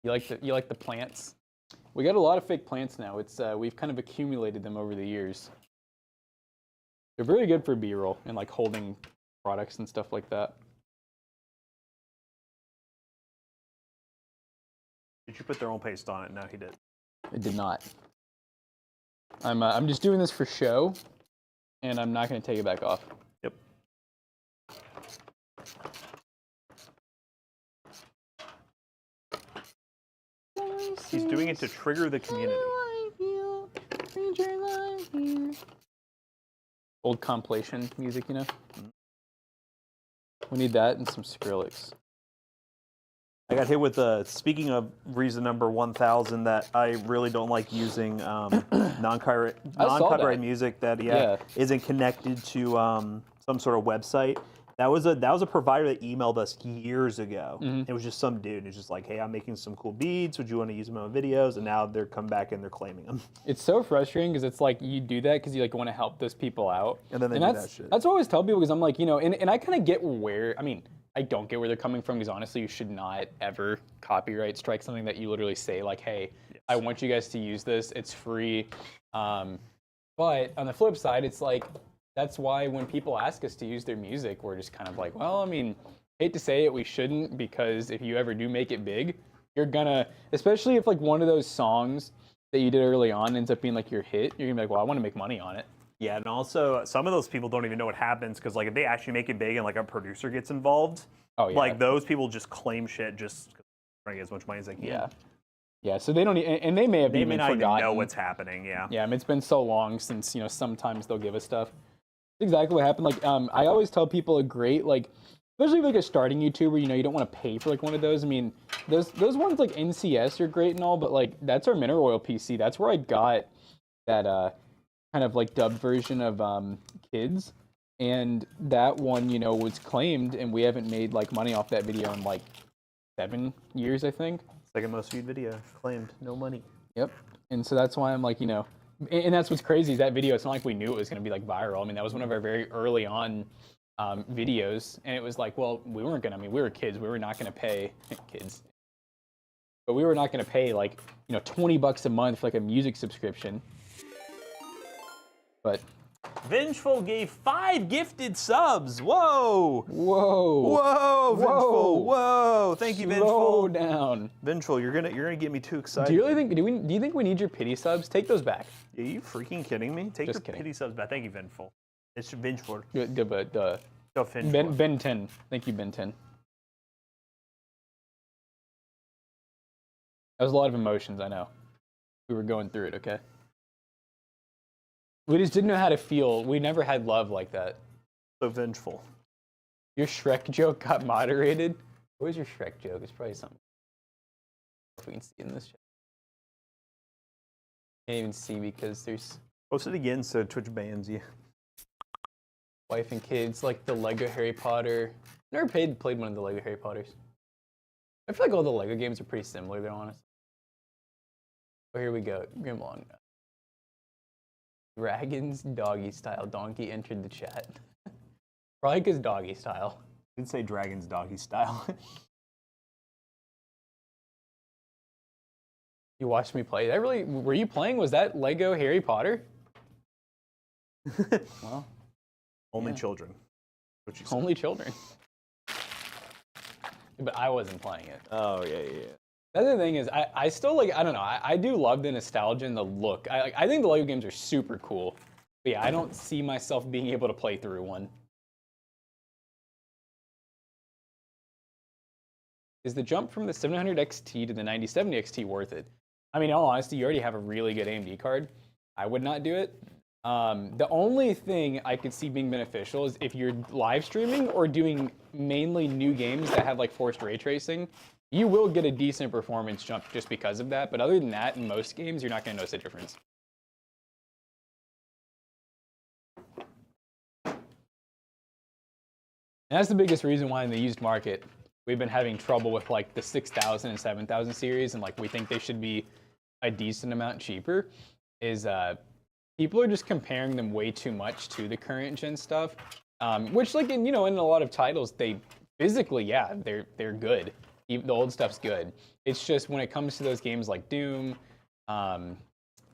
You like the plants? We got a lot of fake plants now. It's we've kind of accumulated them over the years. They're very good for B-roll and like holding products and stuff like that. Did you put their own paste on it? No, he did. It did not. I'm just doing this for show, and I'm not going to take it back off. Yep. He's doing it to trigger the community. Old compilation music, you know? We need that and some Skrillex. I got hit with speaking of reason number 1000 that I really don't like using non-copyright music that isn't connected to some sort of website. That was a provider that emailed us years ago. Mhm. It was just some dude who's just like, hey, I'm making some cool beats. Would you want to use them in my videos? And now they're come back and they're claiming them. It's so frustrating because it's like you do that because you like want to help those people out. And then they do that's, that shit. That's what I always tell people because I'm like, you know, and I kind of get where, I mean, I don't get where they're coming from because honestly, you should not ever copyright strike something that you literally say like, hey, I want you guys to use this. It's free. But on the flip side, it's like, that's why when people ask us to use their music, we're just kind of like, well, I mean, hate to say it, we shouldn't, because if you ever do make it big, you're gonna, especially if like one of those songs that you did early on ends up being like your hit, you're gonna be like, well, I want to make money on it. Yeah, and also some of those people don't even know what happens because like if they actually make it big and like a producer gets involved, Oh yeah. like those people just claim shit just trying to get as much money as they can. Yeah. Yeah, so they don't, and they may have They even may not even forgotten. know what's happening. Yeah. Yeah, I mean, it's been so long since, you know, sometimes they'll give us stuff. That's exactly what happened. Like, I always tell people a great, like, especially like a starting YouTuber, you know, you don't want to pay for like one of those. I mean, those ones like NCS are great and all, but like that's our mineral oil PC. That's where I got that kind of like dubbed version of Kids, and that one, you know, was claimed, and we haven't made like money off that video in like 7 years, I think. Second most viewed video claimed no money. Yep. And so that's why I'm like, you know, and that's what's crazy is that video, it's not like we knew it was going to be like viral. I mean, that was one of our very early on videos, and it was like, well, we weren't going to, I mean, we were kids, we were not going to pay kids, but we were not going to pay like, you know, $20 a month for like a music subscription. But Vengeful gave 5 gifted subs. Whoa. whoa, Whoa, Vengeful. Whoa. Thank you, slow Vengeful. down. Vengeful, you're gonna get me too excited. Do you really think? Do you think we need your pity subs? Take those back. Are you freaking kidding me? Take Just your kidding. pity subs back. Thank you, Vengeful. It's Vengeful. The Go Vengeful. Ben 10. Thank you, Ben 10. That was a lot of emotions, I know. We were going through it, okay? We just didn't know how to feel. We never had love like that. So Vengeful. Your Shrek joke got moderated. What was your Shrek joke? It's probably something we can see in this chat. Can't even see because there's Post it again so Twitch bans you. wife and kids, like the Lego Harry Potter. Never played one of the Lego Harry Potters. I feel like all the Lego games are pretty similar, they're honest. Oh, here we go. Grimlong. Dragon's doggy style. Donkey entered the chat. Probably because doggy style. I didn't say Dragon's doggy style. You watched me play. That really, were you playing? Was that Lego Harry Potter? Well, Only Yeah. children. What you said. only children. But I wasn't playing it. Oh, yeah. The other thing is, I still like, I don't know, I do love the nostalgia and the look. I think the Lego games are super cool. But yeah, I don't see myself being able to play through one. Is the jump from the 700 XT to the 9070 XT worth it? I mean, in all honesty, you already have a really good AMD card. I would not do it. The only thing I could see being beneficial is if you're live streaming or doing mainly new games that have like forced ray tracing, you will get a decent performance jump just because of that. But other than that, in most games, you're not going to notice a difference. And that's the biggest reason why in the used market, we've been having trouble with like the 6000 and 7000 series, and like we think they should be a decent amount cheaper, is people are just comparing them way too much to the current gen stuff, which like in, you know, in a lot of titles, they physically, yeah, they're good. Even the old stuff's good. It's just when it comes to those games like Doom,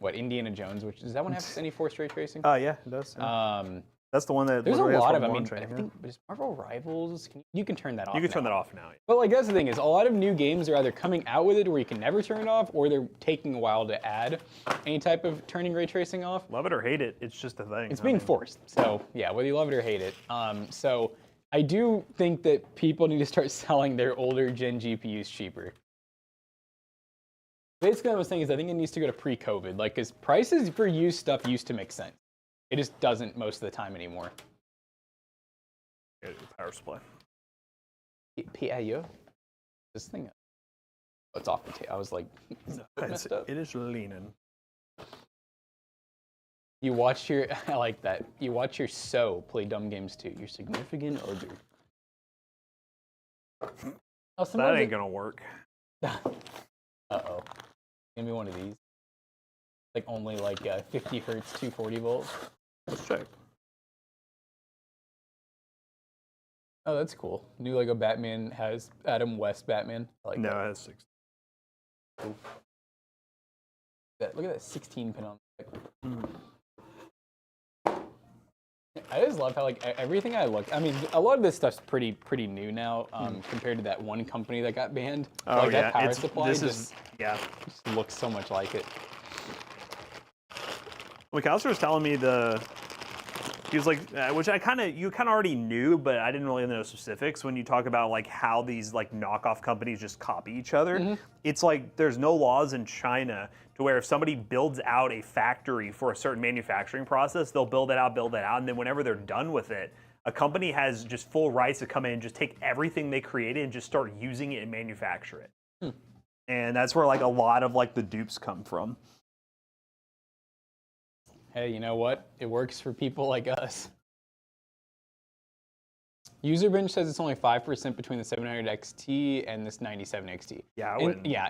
Indiana Jones, which does that one have any forced ray tracing? Yeah, it does. That's the one that There's a literally has lot of, I Formula mean, 1 I training, think, is Marvel Rivals, you can turn that off. You can now. turn that off now. But like that's the thing is, a lot of new games are either coming out with it where you can never turn it off, or they're taking a while to add any type of turning ray tracing off. Love it or hate it, it's just a thing. It's being forced. So yeah, whether you love it or hate it. So I do think that people need to start selling their older gen GPUs cheaper. Basically, what I was saying is I think it needs to go to pre-COVID, like, because prices for used stuff used to make sense. It just doesn't most of the time anymore. Power supply. PIO? This thing? Oh, it's off the table. I was like, is it messed up? It is leaning. You watch your, I like that. You watch your play dumb games too. Your significant other. Oh, That ain't gonna work. Uh-oh. Give me one of these. Like only like 50 hertz, 240 volts. Let's check. Oh, that's cool. New Lego Batman has Adam West Batman. I like No, that. it has 6. Look at that 16 pin on. Mm. I just love how like everything I look. I mean, a lot of this stuff's pretty new now compared to that one company that got banned. Oh like yeah, that power supply this just, is yeah. just looks so much like it. McAllister was telling me he was like, which you kind of already knew, but I didn't really know specifics. When you talk about like how these like knockoff companies just copy each other, it's like there's no laws in China to where if somebody builds out a factory for a certain manufacturing process, they'll build it out, and then whenever they're done with it, a company has just full rights to come in and just take everything they created and just start using it and manufacture it. And that's where like a lot of like the dupes come from. Hey, you know what? It works for people like us. Userbench says it's only 5% between the 700 XT and this 97 XT. Yeah,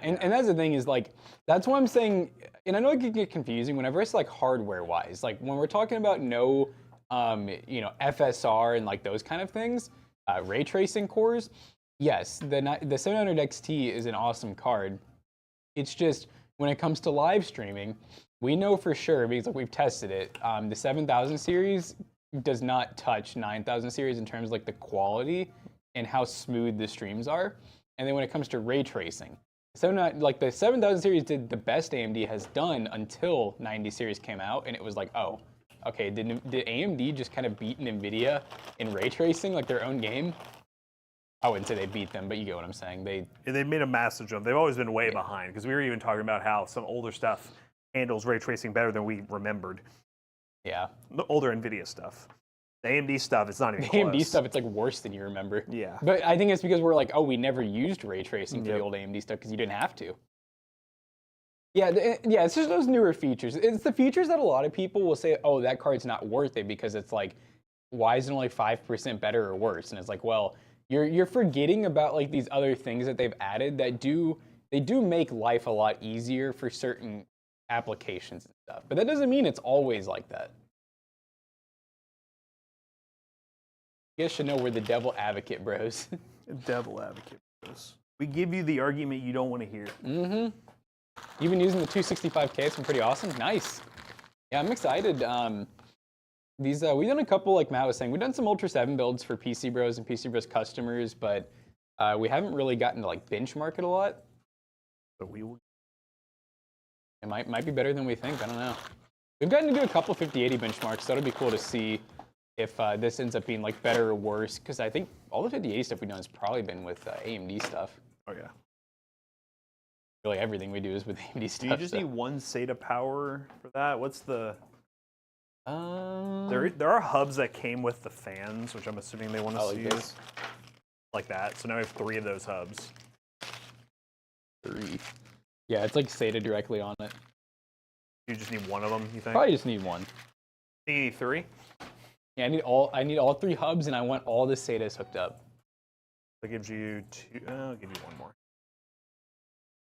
and that's the thing is like, that's why I'm saying, and I know it can get confusing whenever it's like hardware wise, like when we're talking about no, FSR and like those kind of things, ray tracing cores, yes, the 700 XT is an awesome card. It's just when it comes to live streaming, we know for sure because like, we've tested it. The 7000 series does not touch 9000 series in terms of like the quality and how smooth the streams are. And then when it comes to ray tracing, the 7000 series did the best AMD has done until 90 series came out, and it was like, oh, okay, did AMD just kind of beat NVIDIA in ray tracing, like their own game? I wouldn't say they beat them, but you get what I'm saying. They made a massive jump. They've always been way behind because we were even talking about how some older stuff handles ray tracing better than we remembered. Yeah. The older NVIDIA stuff. The AMD stuff, it's not even the close. AMD stuff, it's like worse than you remember. Yeah. But I think it's because we're like, oh, we never used ray tracing for the old AMD stuff because you didn't have to. Yeah, it's just those newer features. It's the features that a lot of people will say, oh, that card's not worth it because it's like, why is it only 5% better or worse? And it's like, well, you're forgetting about like these other things that they've added that do make life a lot easier for certain applications and stuff. But that doesn't mean it's always like that. You guys should know we're the devil advocate, bros. Devil advocate bros. We give you the argument you don't want to hear. Mm-hmm. You've been using the 265K. It's been pretty awesome. Nice. Yeah, I'm excited. We've done a couple, like Matt was saying, we've done some Ultra 7 builds for PC Bros and PC Bros customers, but we haven't really gotten to like benchmark it a lot. But we will. It might be better than we think. I don't know. We've gotten to do a couple 5080 benchmarks, so it'll be cool to see if this ends up being like better or worse, because I think all the 5080 stuff we've done has probably been with AMD stuff. Oh yeah. Really everything we do is with AMD stuff. Do you just need one SATA power for that? What's the... There are hubs that came with the fans, which I'm assuming they want us to use. Like that. So now we have 3 of those hubs. 3. Yeah, it's like SATA directly on it. You just need one of them, you think? Probably just need one. You need 3? Yeah, I need all 3 hubs, and I want all the SATAs hooked up. That gives you 2. I'll give you one more.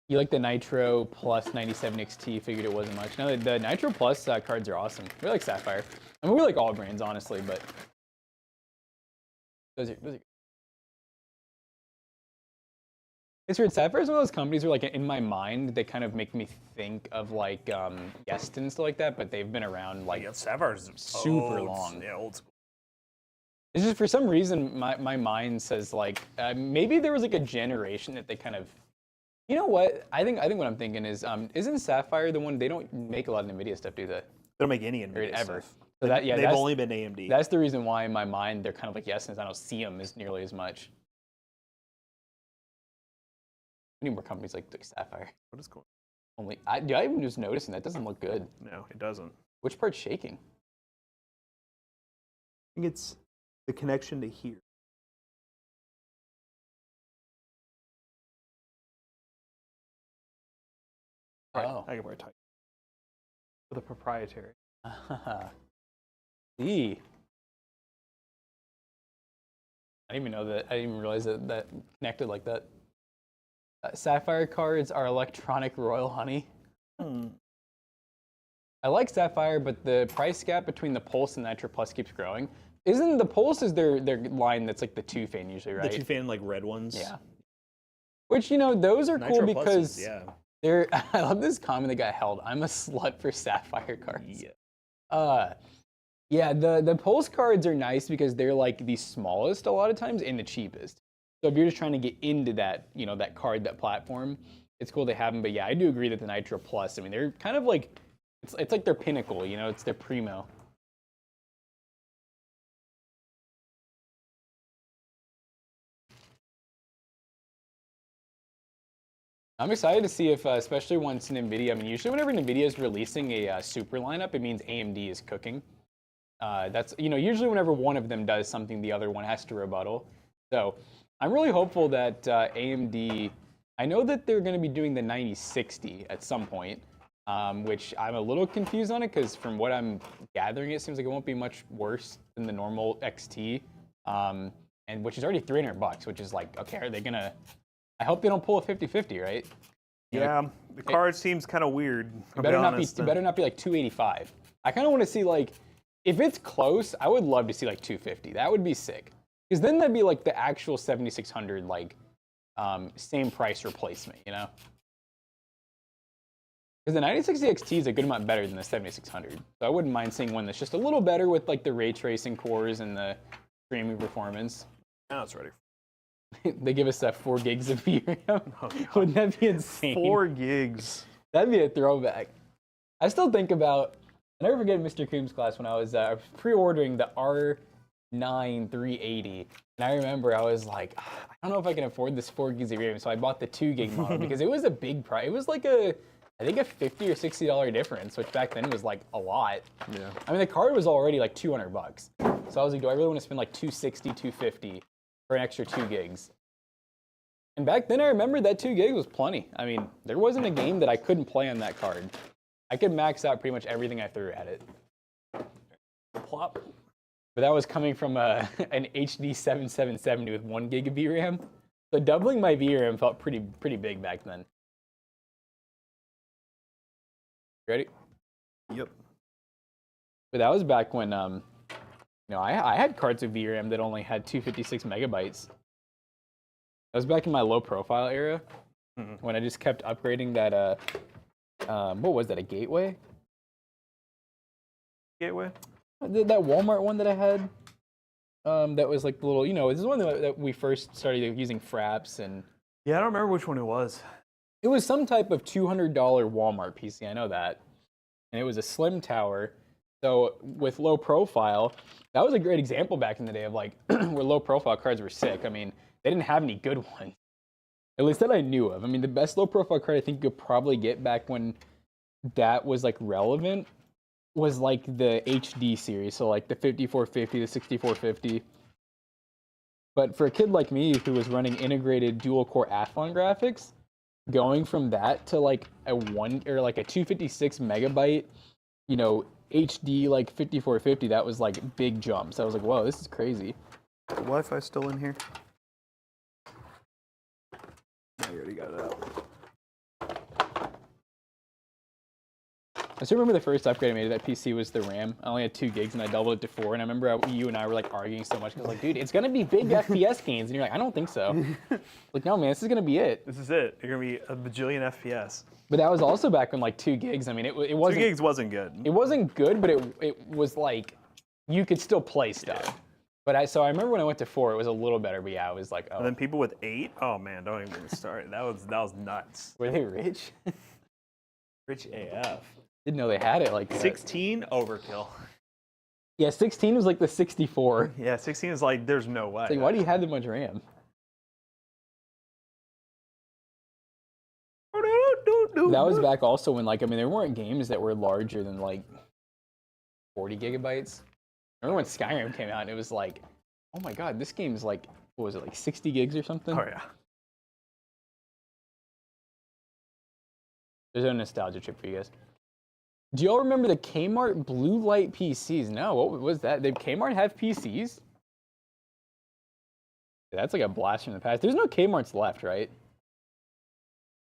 You like the Nitro Plus 97 XT? Figured it wasn't much. No, the Nitro Plus cards are awesome. We like Sapphire. I mean, we like all brands, honestly, but those are good. It's weird. Sapphire is one of those companies where, like, in my mind, they kind of make me think of like Guest and stuff like that, but they've been around like Sapphire's super long. Yeah, old school. It's just for some reason my mind says like maybe there was like a generation that they kind of. You know what? I think what I'm thinking is isn't Sapphire the one they don't make a lot of NVIDIA stuff, do they? They don't make any NVIDIA ever. stuff. So they've only been AMD. That's the reason why in my mind they're kind of like yes, since I don't see them as nearly as much. We need more companies like Sapphire. What is going on? I even just noticing that doesn't look good. No, it doesn't. Which part's shaking? I think it's the connection to here. Oh. I can wear tight. For the proprietary. See. I didn't even know that. I didn't even realize that connected like that. Sapphire cards are electronic royal honey. I like Sapphire, but the price gap between the Pulse and Nitro Plus keeps growing. Isn't the Pulse is their line that's like the 2-fan usually, right? The 2-fan like red ones. Yeah. Which, you know, those are Nitro cool because Pluses, yeah. they're. I love this comment that got held. I'm a slut for Sapphire cards. Yeah. Yeah, the Pulse cards are nice because they're like the smallest a lot of times and the cheapest. So if you're just trying to get into that, you know, that card, that platform, it's cool to have them. But yeah, I do agree that the Nitro Plus, I mean, they're kind of like, it's like their pinnacle, you know, it's their primo. I'm excited to see if, especially once NVIDIA, I mean, usually whenever NVIDIA is releasing a super lineup, it means AMD is cooking. That's, you know, usually whenever one of them does something, the other one has to rebuttal. So I'm really hopeful that AMD, I know that they're going to be doing the 9060 at some point, which I'm a little confused on it because from what I'm gathering, it seems like it won't be much worse than the normal XT, and which is already $300, which is like, okay, are they going to, I hope they don't pull a 50-50, right? Yeah, the card seems kind of weird. It better not be like 285. I kind of want to see like, if it's close, I would love to see like 250. That would be sick. Because then that'd be like the actual 7600, like same price replacement, you know? Because the 9060 XT is a good amount better than the 7600. So I wouldn't mind seeing one that's just a little better with like the ray tracing cores and the streaming performance. Now it's ready. They give us that 4 gigs of VRAM. Oh, Wouldn't that be insane? 4 gigs. That'd be a throwback. I still think about, I never forget Mr. Coombs' class when I was pre-ordering the R9 380. And I remember I was like, I don't know if I can afford this 4 gigs of RAM. So I bought the 2 gig model because it was a big price. It was like I think a $50 or $60 difference, which back then was like a lot. Yeah. I mean, the card was already like $200. So I was like, do I really want to spend like $260, $250 for an extra 2 gigs? And back then I remember that 2 gigs was plenty. I mean, there wasn't a game that I couldn't play on that card. I could max out pretty much everything I threw at it. Plop. But that was coming from an HD 7770 with 1 gig of VRAM. So doubling my VRAM felt pretty big back then. Ready? Yep. But that was back when, you know, I had cards with VRAM that only had 256 megabytes. That was back in my low profile era when I just kept upgrading that, what was that, a Gateway? Gateway? That Walmart one that I had, that was like the little, you know, this is one that we first started using Fraps, and Yeah, I don't remember which one it was. it was some type of $200 Walmart PC, I know that. And it was a slim tower. So with low profile, that was a great example back in the day of like where low profile cards were sick. I mean, they didn't have any good ones, at least that I knew of. I mean, the best low profile card I think you could probably get back when that was like relevant was like the HD series. So like the 5450, the 6450. But for a kid like me who was running integrated dual core Athlon graphics, going from that to like a 256 megabyte, you know, HD like 5450, that was like big jumps. I was like, whoa, this is crazy. The Wi-Fi still in here? I already got it out. I still remember the first upgrade I made to that PC was the RAM. I only had 2 gigs and I doubled it to 4. And I remember you and I were like arguing so much because like, dude, it's gonna be big FPS gains, and you're like, I don't think so. Like, no, man, this is gonna be it. This is it. You're gonna be a bajillion FPS. But that was also back when like 2 gigs. I mean, it wasn't. 2 gigs wasn't good. It wasn't good, but it was like you could still play stuff. Yeah. But so I remember when I went to 4, it was a little better. But yeah, I was like, oh. And then people with 8, oh man, don't even start. That was nuts. Were they rich? Rich AF. Didn't know they had it like that. 16 overkill. Yeah, 16 was like the 64. Yeah, 16 is like there's no way. It's like, why do you have that much RAM? That was back also when like, I mean, there weren't games that were larger than like 40 gigabytes. I remember when Skyrim came out and it was like, oh my god, this game's like, what was it, like 60 gigs or something? Oh yeah. There's a nostalgia trip for you guys. Do y'all remember the Kmart blue light PCs? No, what was that? Did Kmart have PCs? That's like a blast from the past. There's no Kmart's left, right?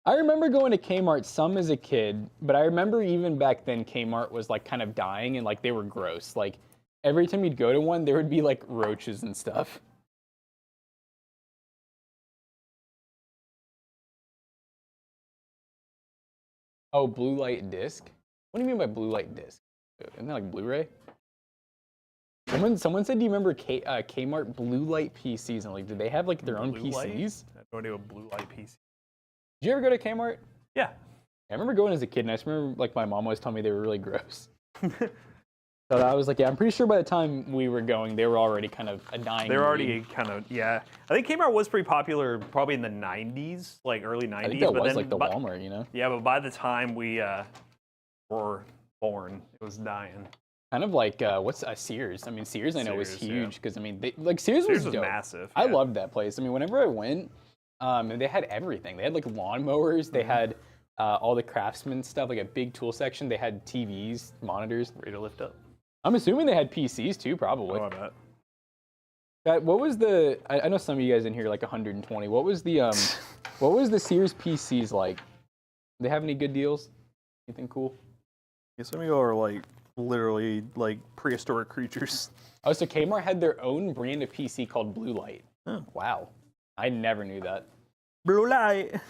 I remember going to Kmart some as a kid, but I remember even back then Kmart was like kind of dying and like they were gross. Like every time you'd go to one, there would be like roaches and stuff. Oh, blue light disc? What do you mean by blue light disc? Isn't that like Blu-ray? Someone said, do you remember Kmart blue light PCs? And like, did they have like their own Blue PCs? light? I have no idea what blue light PC. Did you ever go to Kmart? Yeah. I remember going as a kid, and I just remember like my mom always telling me they were really gross. So I was like, yeah, I'm pretty sure by the time we were going, they were already kind of a dying They're breed. already kind of, yeah. I think Kmart was pretty popular probably in the 90s, like early 90s. I think that but was then like the Walmart, you know? Yeah, but by the time we were born, it was dying. Kind of like, what's Sears? I mean, Sears I know was Sears, huge, because I mean, Sears Sears was was dope. massive. I yeah. loved that place. I mean, whenever I went, they had everything. They had like lawnmowers, they had all the Craftsman stuff, like a big tool section. They had TVs, monitors. Ready to lift up. I'm assuming they had PCs too, probably. Oh, I bet. What was the? I know some of you guys in here are like 120. What was the what was the Sears PCs like? Do they have any good deals? Anything cool? Yeah, some of you are like literally like prehistoric creatures. Oh, so Kmart had their own brand of PC called Blue Light. Oh. Wow, I never knew that. Blue light.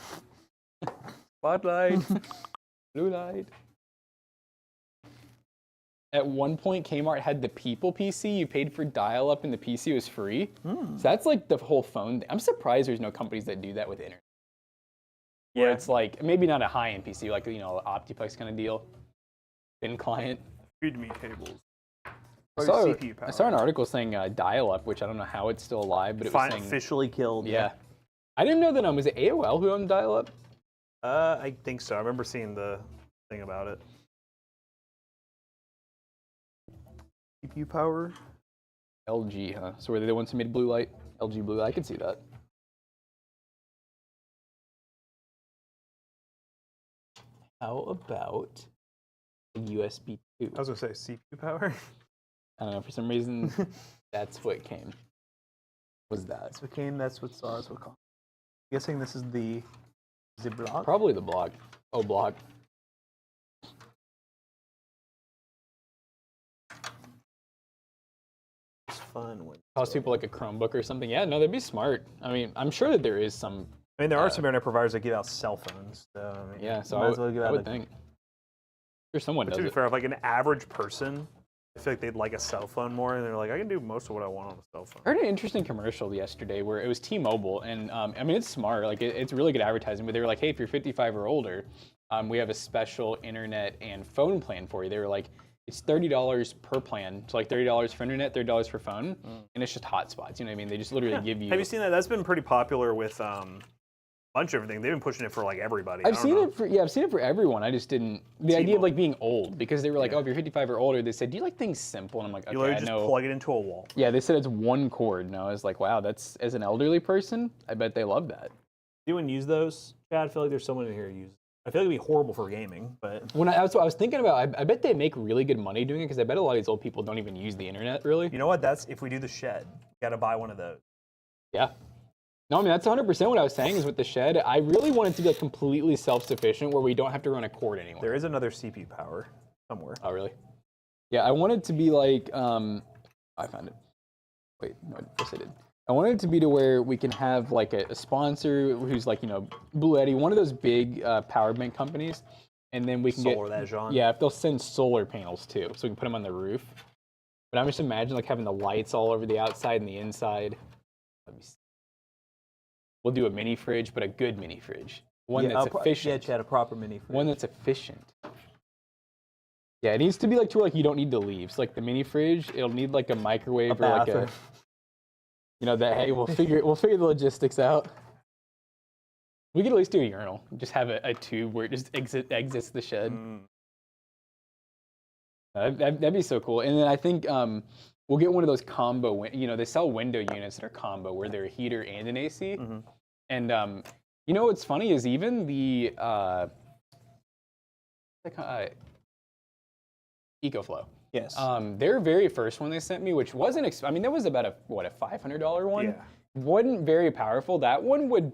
Spotlight. Blue light. At one point, Kmart had the People PC. You paid for dial-up and the PC was free. So that's like the whole phone thing. I'm surprised there's no companies that do that with internet. Where it's like, maybe not a high-end PC, like, you know, Optiplex kind of deal. Thin client. Feed me cables. I saw an article saying dial-up, which I don't know how it's still alive, but it was saying... officially killed. Yeah. I didn't know that, was it AOL who owned dial-up? I think so. I remember seeing the thing about it. CPU power. LG, huh? So were they the ones who made Blue Light? LG Blue Light, I can see that. How about a USB 2? I was gonna say CPU power. I don't know, for some reason, that's what came. Was that? That's what came. That's what saw. That's what called. I'm guessing this is the block. Probably the block. Oh, block. It's fun when Cost people like a Chromebook or something. Yeah, no, that'd be smart. I mean, I'm sure that there is some. I mean, there are some internet providers that give out cell phones. So, I mean, Yeah, so might as well give I out would think. Sure, someone But does to be it. fair, if like an average person, I feel like they'd like a cell phone more, and they're like, I can do most of what I want on a cell phone. I heard an interesting commercial yesterday where it was T-Mobile, and I mean, it's smart. Like, it's really good advertising. But they were like, hey, if you're 55 or older, we have a special internet and phone plan for you. They were like, it's $30 per plan. So like $30 for internet, $30 for phone, and it's just hotspots. You know what I mean? They just literally give you. Have you seen that? That's been pretty popular with a bunch of everything. They've been pushing it for like everybody. I've seen it for everyone. I just didn't. The idea of like being old, because they were like, Yeah. oh, if you're 55 or older, they said, do you like things simple? And I'm like, You okay, literally I just know. plug it into a wall. Yeah, they said it's one cord, and I was like, wow, that's, as an elderly person, I bet they love that. Do anyone use those? Chad, I feel like there's someone in here who uses. I feel like it'd be horrible for gaming, but That's what I was thinking about. I bet they make really good money doing it, because I bet a lot of these old people don't even use the internet, really. you know what? That's if we do the shed, gotta buy one of those. Yeah. No, I mean, that's 100% what I was saying is with the shed. I really want it to be like completely self-sufficient where we don't have to run a cord anymore. There is another CPU power somewhere. Oh, really? Yeah, I want it to be like, I found it. Wait, no, yes I did. I want it to be to where we can have like a sponsor who's like, you know, Blue Eddy, one of those big power bank companies, and then we can Solar that Jean. Yeah, if they'll send solar panels too, so we can put them on the roof. But I'm just imagining like having the lights all over the outside and the inside. Let me see. We'll do a mini fridge, but a good mini fridge. One that's efficient. Yeah, Chad, a proper mini fridge. One that's efficient. Yeah, it needs to be like to where like you don't need to leave. So like the mini fridge, it'll need like a microwave or like a, you know, that hey, we'll figure the logistics out. We could at least do a urinal. Just have a tube where it just exits the shed. That'd be so cool. And then I think we'll get one of those combo. You know, they sell window units that are combo where they're a heater and an AC. And you know what's funny is even the EcoFlow. Yes. Their very first one they sent me, which wasn't, I mean, that was about a $500 one. Yeah. wasn't very powerful. That one would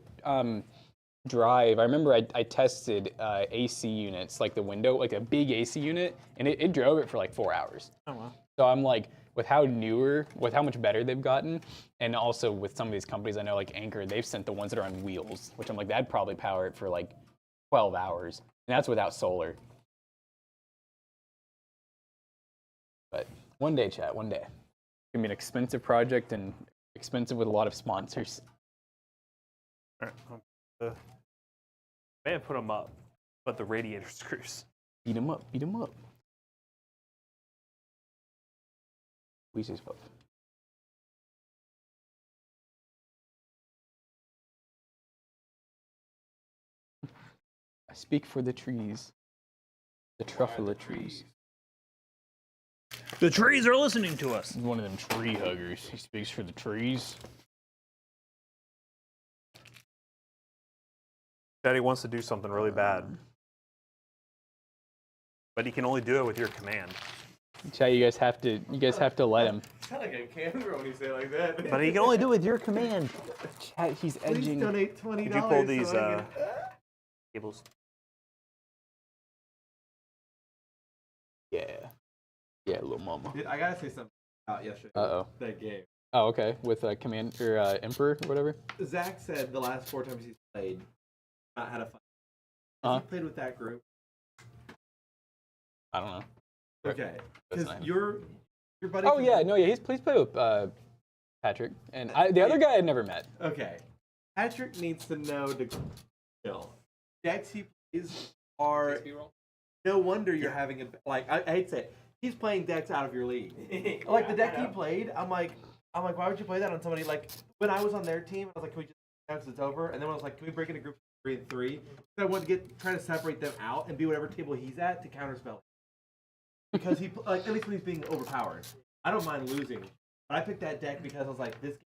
drive. I remember I tested AC units, like the window, like a big AC unit, and it drove it for like 4 hours. Oh wow. So I'm like, with how much better they've gotten, and also with some of these companies I know, like Anchor, they've sent the ones that are on wheels, which I'm like, that'd probably power it for like 12 hours, and that's without solar. But one day, chat, one day. It's gonna be an expensive project and expensive with a lot of sponsors. All right. May have put them up, but the radiator screws. Beat them up, beat them up. Squeeze his puff. I speak for the trees. The truffle trees. The trees are listening to us. He's one of them tree huggers. He speaks for the trees. Daddy wants to do something really bad, but he can only do it with your command. Chat, you guys have to let him. It's not like a camera when you say it like that. But he can only do it with your command. Chat, he's Please edging. donate $20. Could you pull so these I can- cables? Yeah. Yeah, little mama. Dude, I gotta say something about yesterday. Uh-oh. That game. Oh, okay. With Command or Emperor or whatever. Zach said the last 4 times he's played, not had a fun. Uh-huh. He played with that group. I don't know. Okay, That's because fine. your buddy. Oh from- yeah, no, yeah. He's played with Patrick, and the other guy I'd never met. Okay, Patrick needs to know to chill. Decks he plays are. No wonder you're having a like. I hate to say it. He's playing decks out of your league. Like the deck he played, I'm like, why would you play that on somebody like when I was on their team? I was like, can we just announce it's over? And then I was like, can we break into groups 3 and 3? So I wanted to try to separate them out and be whatever table he's at to counterspell. Because he like at least when he's being overpowered, I don't mind losing. But I picked that deck because I was like, this game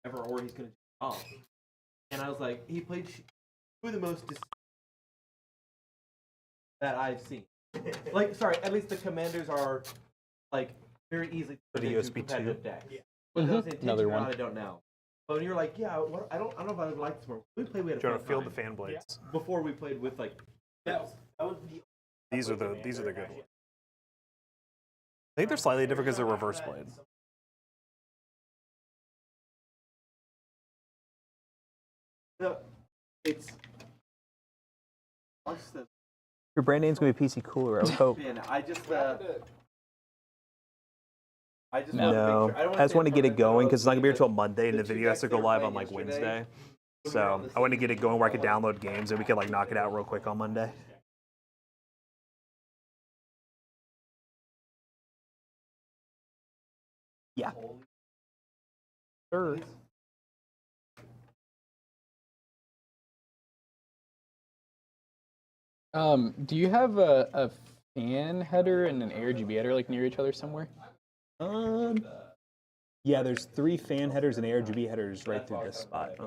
ever or he's gonna do off. And I was like, he played two of the most that I've seen. Like, sorry, at least the commanders are like very easily The into USB competitive 2. decks. Yeah. But Mhm. intention Another or one. not, I don't know. But when you're like, yeah, what, I don't know if I would like this more. We had a Do you want fun to feel the time fan blades? before we played with like. That was the These are the good ones. I think they're slightly different because they're reverse blade. No, it's. The Your brand name's gonna be PC Cooler. I would hope. spin. I just. No, I just want to get it going because it's not gonna be here until Monday, and the video has to go live on like Wednesday. So I want to get it going where I could download games and we could like knock it out real quick on Monday. Yeah. Sure. Do you have a fan header and an ARGB header like near each other somewhere? Yeah, there's 3 fan headers and ARGB headers right through this spot. Is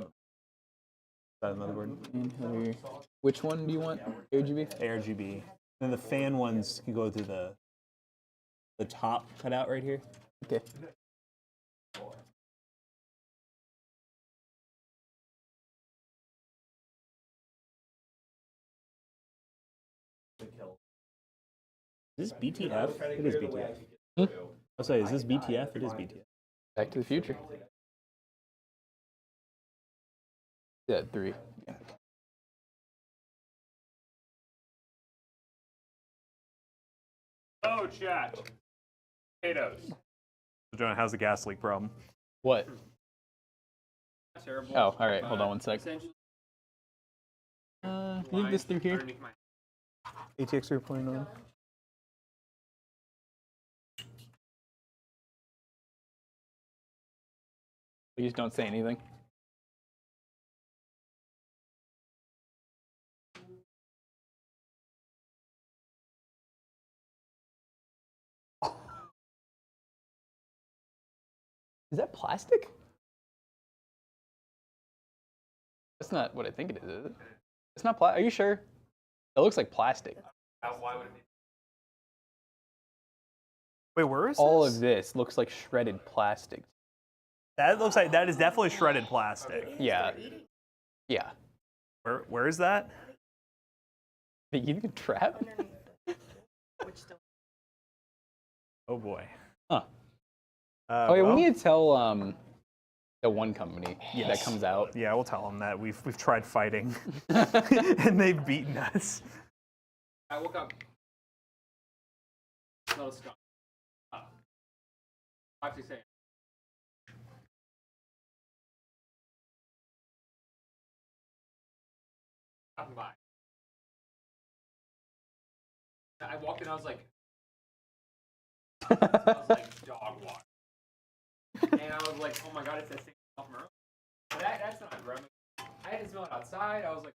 that another word? Fan header. Which one do you want? ARGB? ARGB. Then the fan ones can go through the top cutout right here. Okay. Is this BTF? It is BTF. Hmm? I'll say, is this BTF? It is BTF. Back to the Future. Yeah, 3. Yeah. Oh, chat. Potatoes. Jonah, how's the gas leak problem? What? Terrible. Oh, all right. Hold on one sec. Essentially, Leave this through here. underneath my- ATX 3.9. Please don't say anything. Is that plastic? That's not what I think it is it? It's not plastic. Are you sure? It looks like plastic. Why would it be? Wait, where is All this? of this looks like shredded plastic. That looks like that is definitely shredded plastic. Yeah. Yeah. Where is that? The eating trap? Oh boy. Huh. Oh yeah, well, we need to tell the one company that Yes. comes out. Yeah, we'll tell them that we've tried fighting, and they've beaten us. I woke up. Little skunk. 5 6 a.m. Stopping by. I walked in. I was like, dog water. And I was like, oh my god, it's that thing off my room. That's not right. I had to smell it outside. I was like,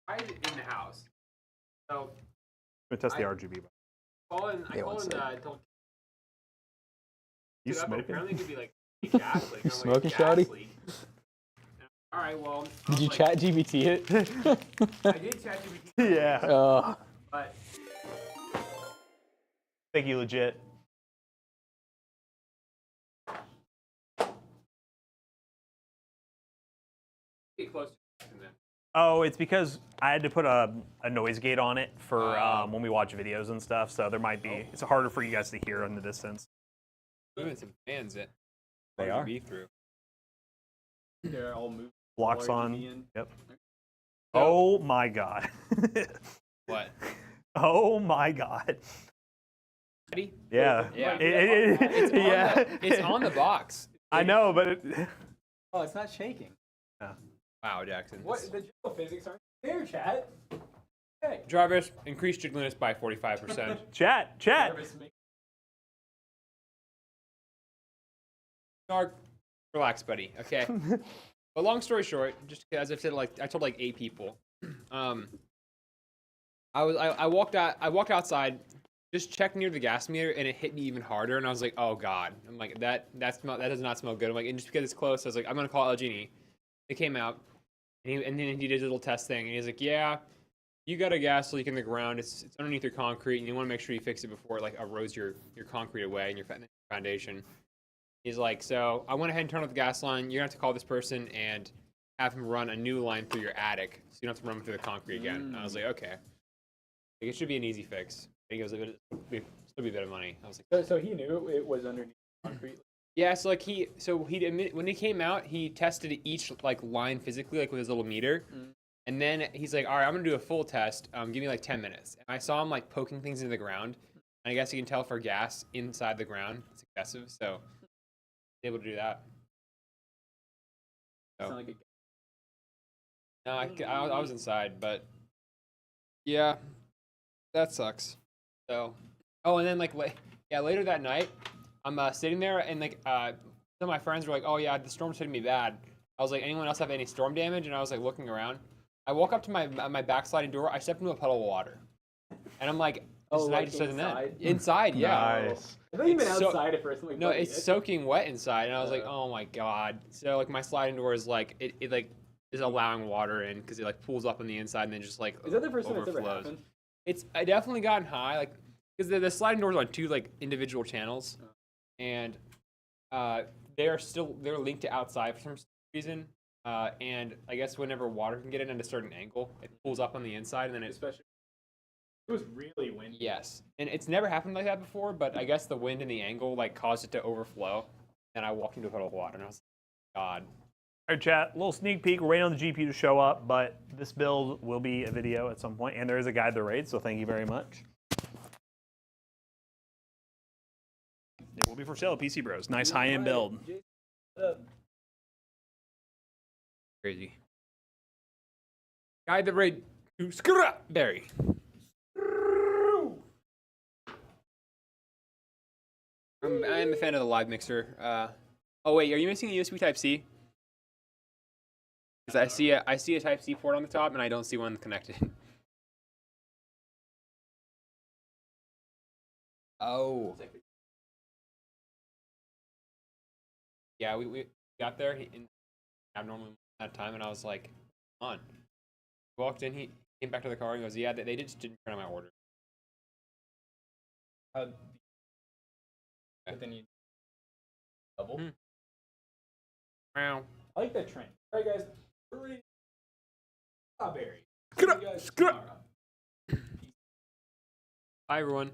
why is it in the house? So I'm gonna test the RGB. I called in. Told You it up, and smoking? apparently it could be like gas leak. I'm like, Smoking, gas shawty? leak. All right, well. I Did was you like, chat GBT it? I did chat GPT, Yeah. but Thank you, legit. get close to it and then. Oh, it's because I had to put a noise gate on it for when we watch videos and stuff. So there might be. It's harder for you guys to hear in the distance. Moving some fans that They are. RGB through. They're all moving. Blocks RGB on. in. Yep. Oh my god. What? Oh my god. Ready? Yeah. Yeah. It's yeah. It's on the box. I know, but it, Oh, it's not shaking. Wow, Jackson. What the general physics aren't there, chat? Hey. Drivers, increase jiggliness by 45%. chat. Nervous me. Snark, relax, buddy. Okay. But long story short, just as I've said, like I told like 8 people. I walked outside, just checked near the gas meter, and it hit me even harder. And I was like, oh god. I'm like that does not smell good. I'm like, and just because it's close, I was like, I'm gonna call LG&E. They came out, and then he did his little test thing, and he's like, yeah, you got a gas leak in the ground. It's underneath your concrete, and you want to make sure you fix it before it like erodes your concrete away and your foundation. He's like, so I went ahead and turned off the gas line. You're gonna have to call this person and have him run a new line through your attic, so you don't have to run through the concrete again. And I was like, okay, like, it should be an easy fix. And he goes, it'll still be a bit of money. I was like, So he knew it was underneath concrete. yeah. So like when he came out, he tested each like line physically, like with his little meter. And then he's like, all right, I'm gonna do a full test. Give me like 10 minutes. And I saw him like poking things into the ground. And I guess you can tell for gas inside the ground, it's excessive. So able to do that. So. Sound like a No, I was inside, but yeah, that sucks. So, oh, and then later that night, I'm sitting there and some of my friends were like, "Oh yeah, the storm's hitting me bad." I was like, "Anyone else have any storm damage?" And I was like looking around. I walk up to my backsliding door. I stepped into a puddle of water, and I'm like, Oh, night like just doesn't end. inside? Inside, yeah. Nice. I thought you meant It's so- outside at first. I'm like, No, buddy, it's that's- soaking wet inside, and I was like, "Oh my god!" So like my sliding door is like it like is allowing water in because it like pools up on the inside and then just like Is that the first time it's ever overflows. happened? I definitely gotten high, like because the sliding doors on 2 like individual channels, and they're linked to outside for some reason. And I guess whenever water can get in at a certain angle, it pulls up on the inside, and then it. Especially, it was really windy. Yes, and it's never happened like that before, but I guess the wind and the angle like caused it to overflow, and I walked into a puddle of water, and I was like, God. All right, chat. A little sneak peek. We're waiting on the GPU to show up, but this build will be a video at some point, and there is a guide to the raid. So thank you very much. It will be for sale at PC Bros. Nice high-end build. Crazy. Guide the raid to Scrapberry. I'm a fan of the live mixer. Oh wait, are you missing a USB Type C? Because I see a Type C port on the top, and I don't see one connected. Oh. Yeah, we got there in abnormally amount of time, and I was like, "Come on." Walked in, he came back to the car and goes, "Yeah, they just didn't turn on my order." But then you double. Hmm. Wow. I like that trend. All right, guys. We're ready. Strawberry. Get See up, you guys get up. tomorrow. Bye, everyone.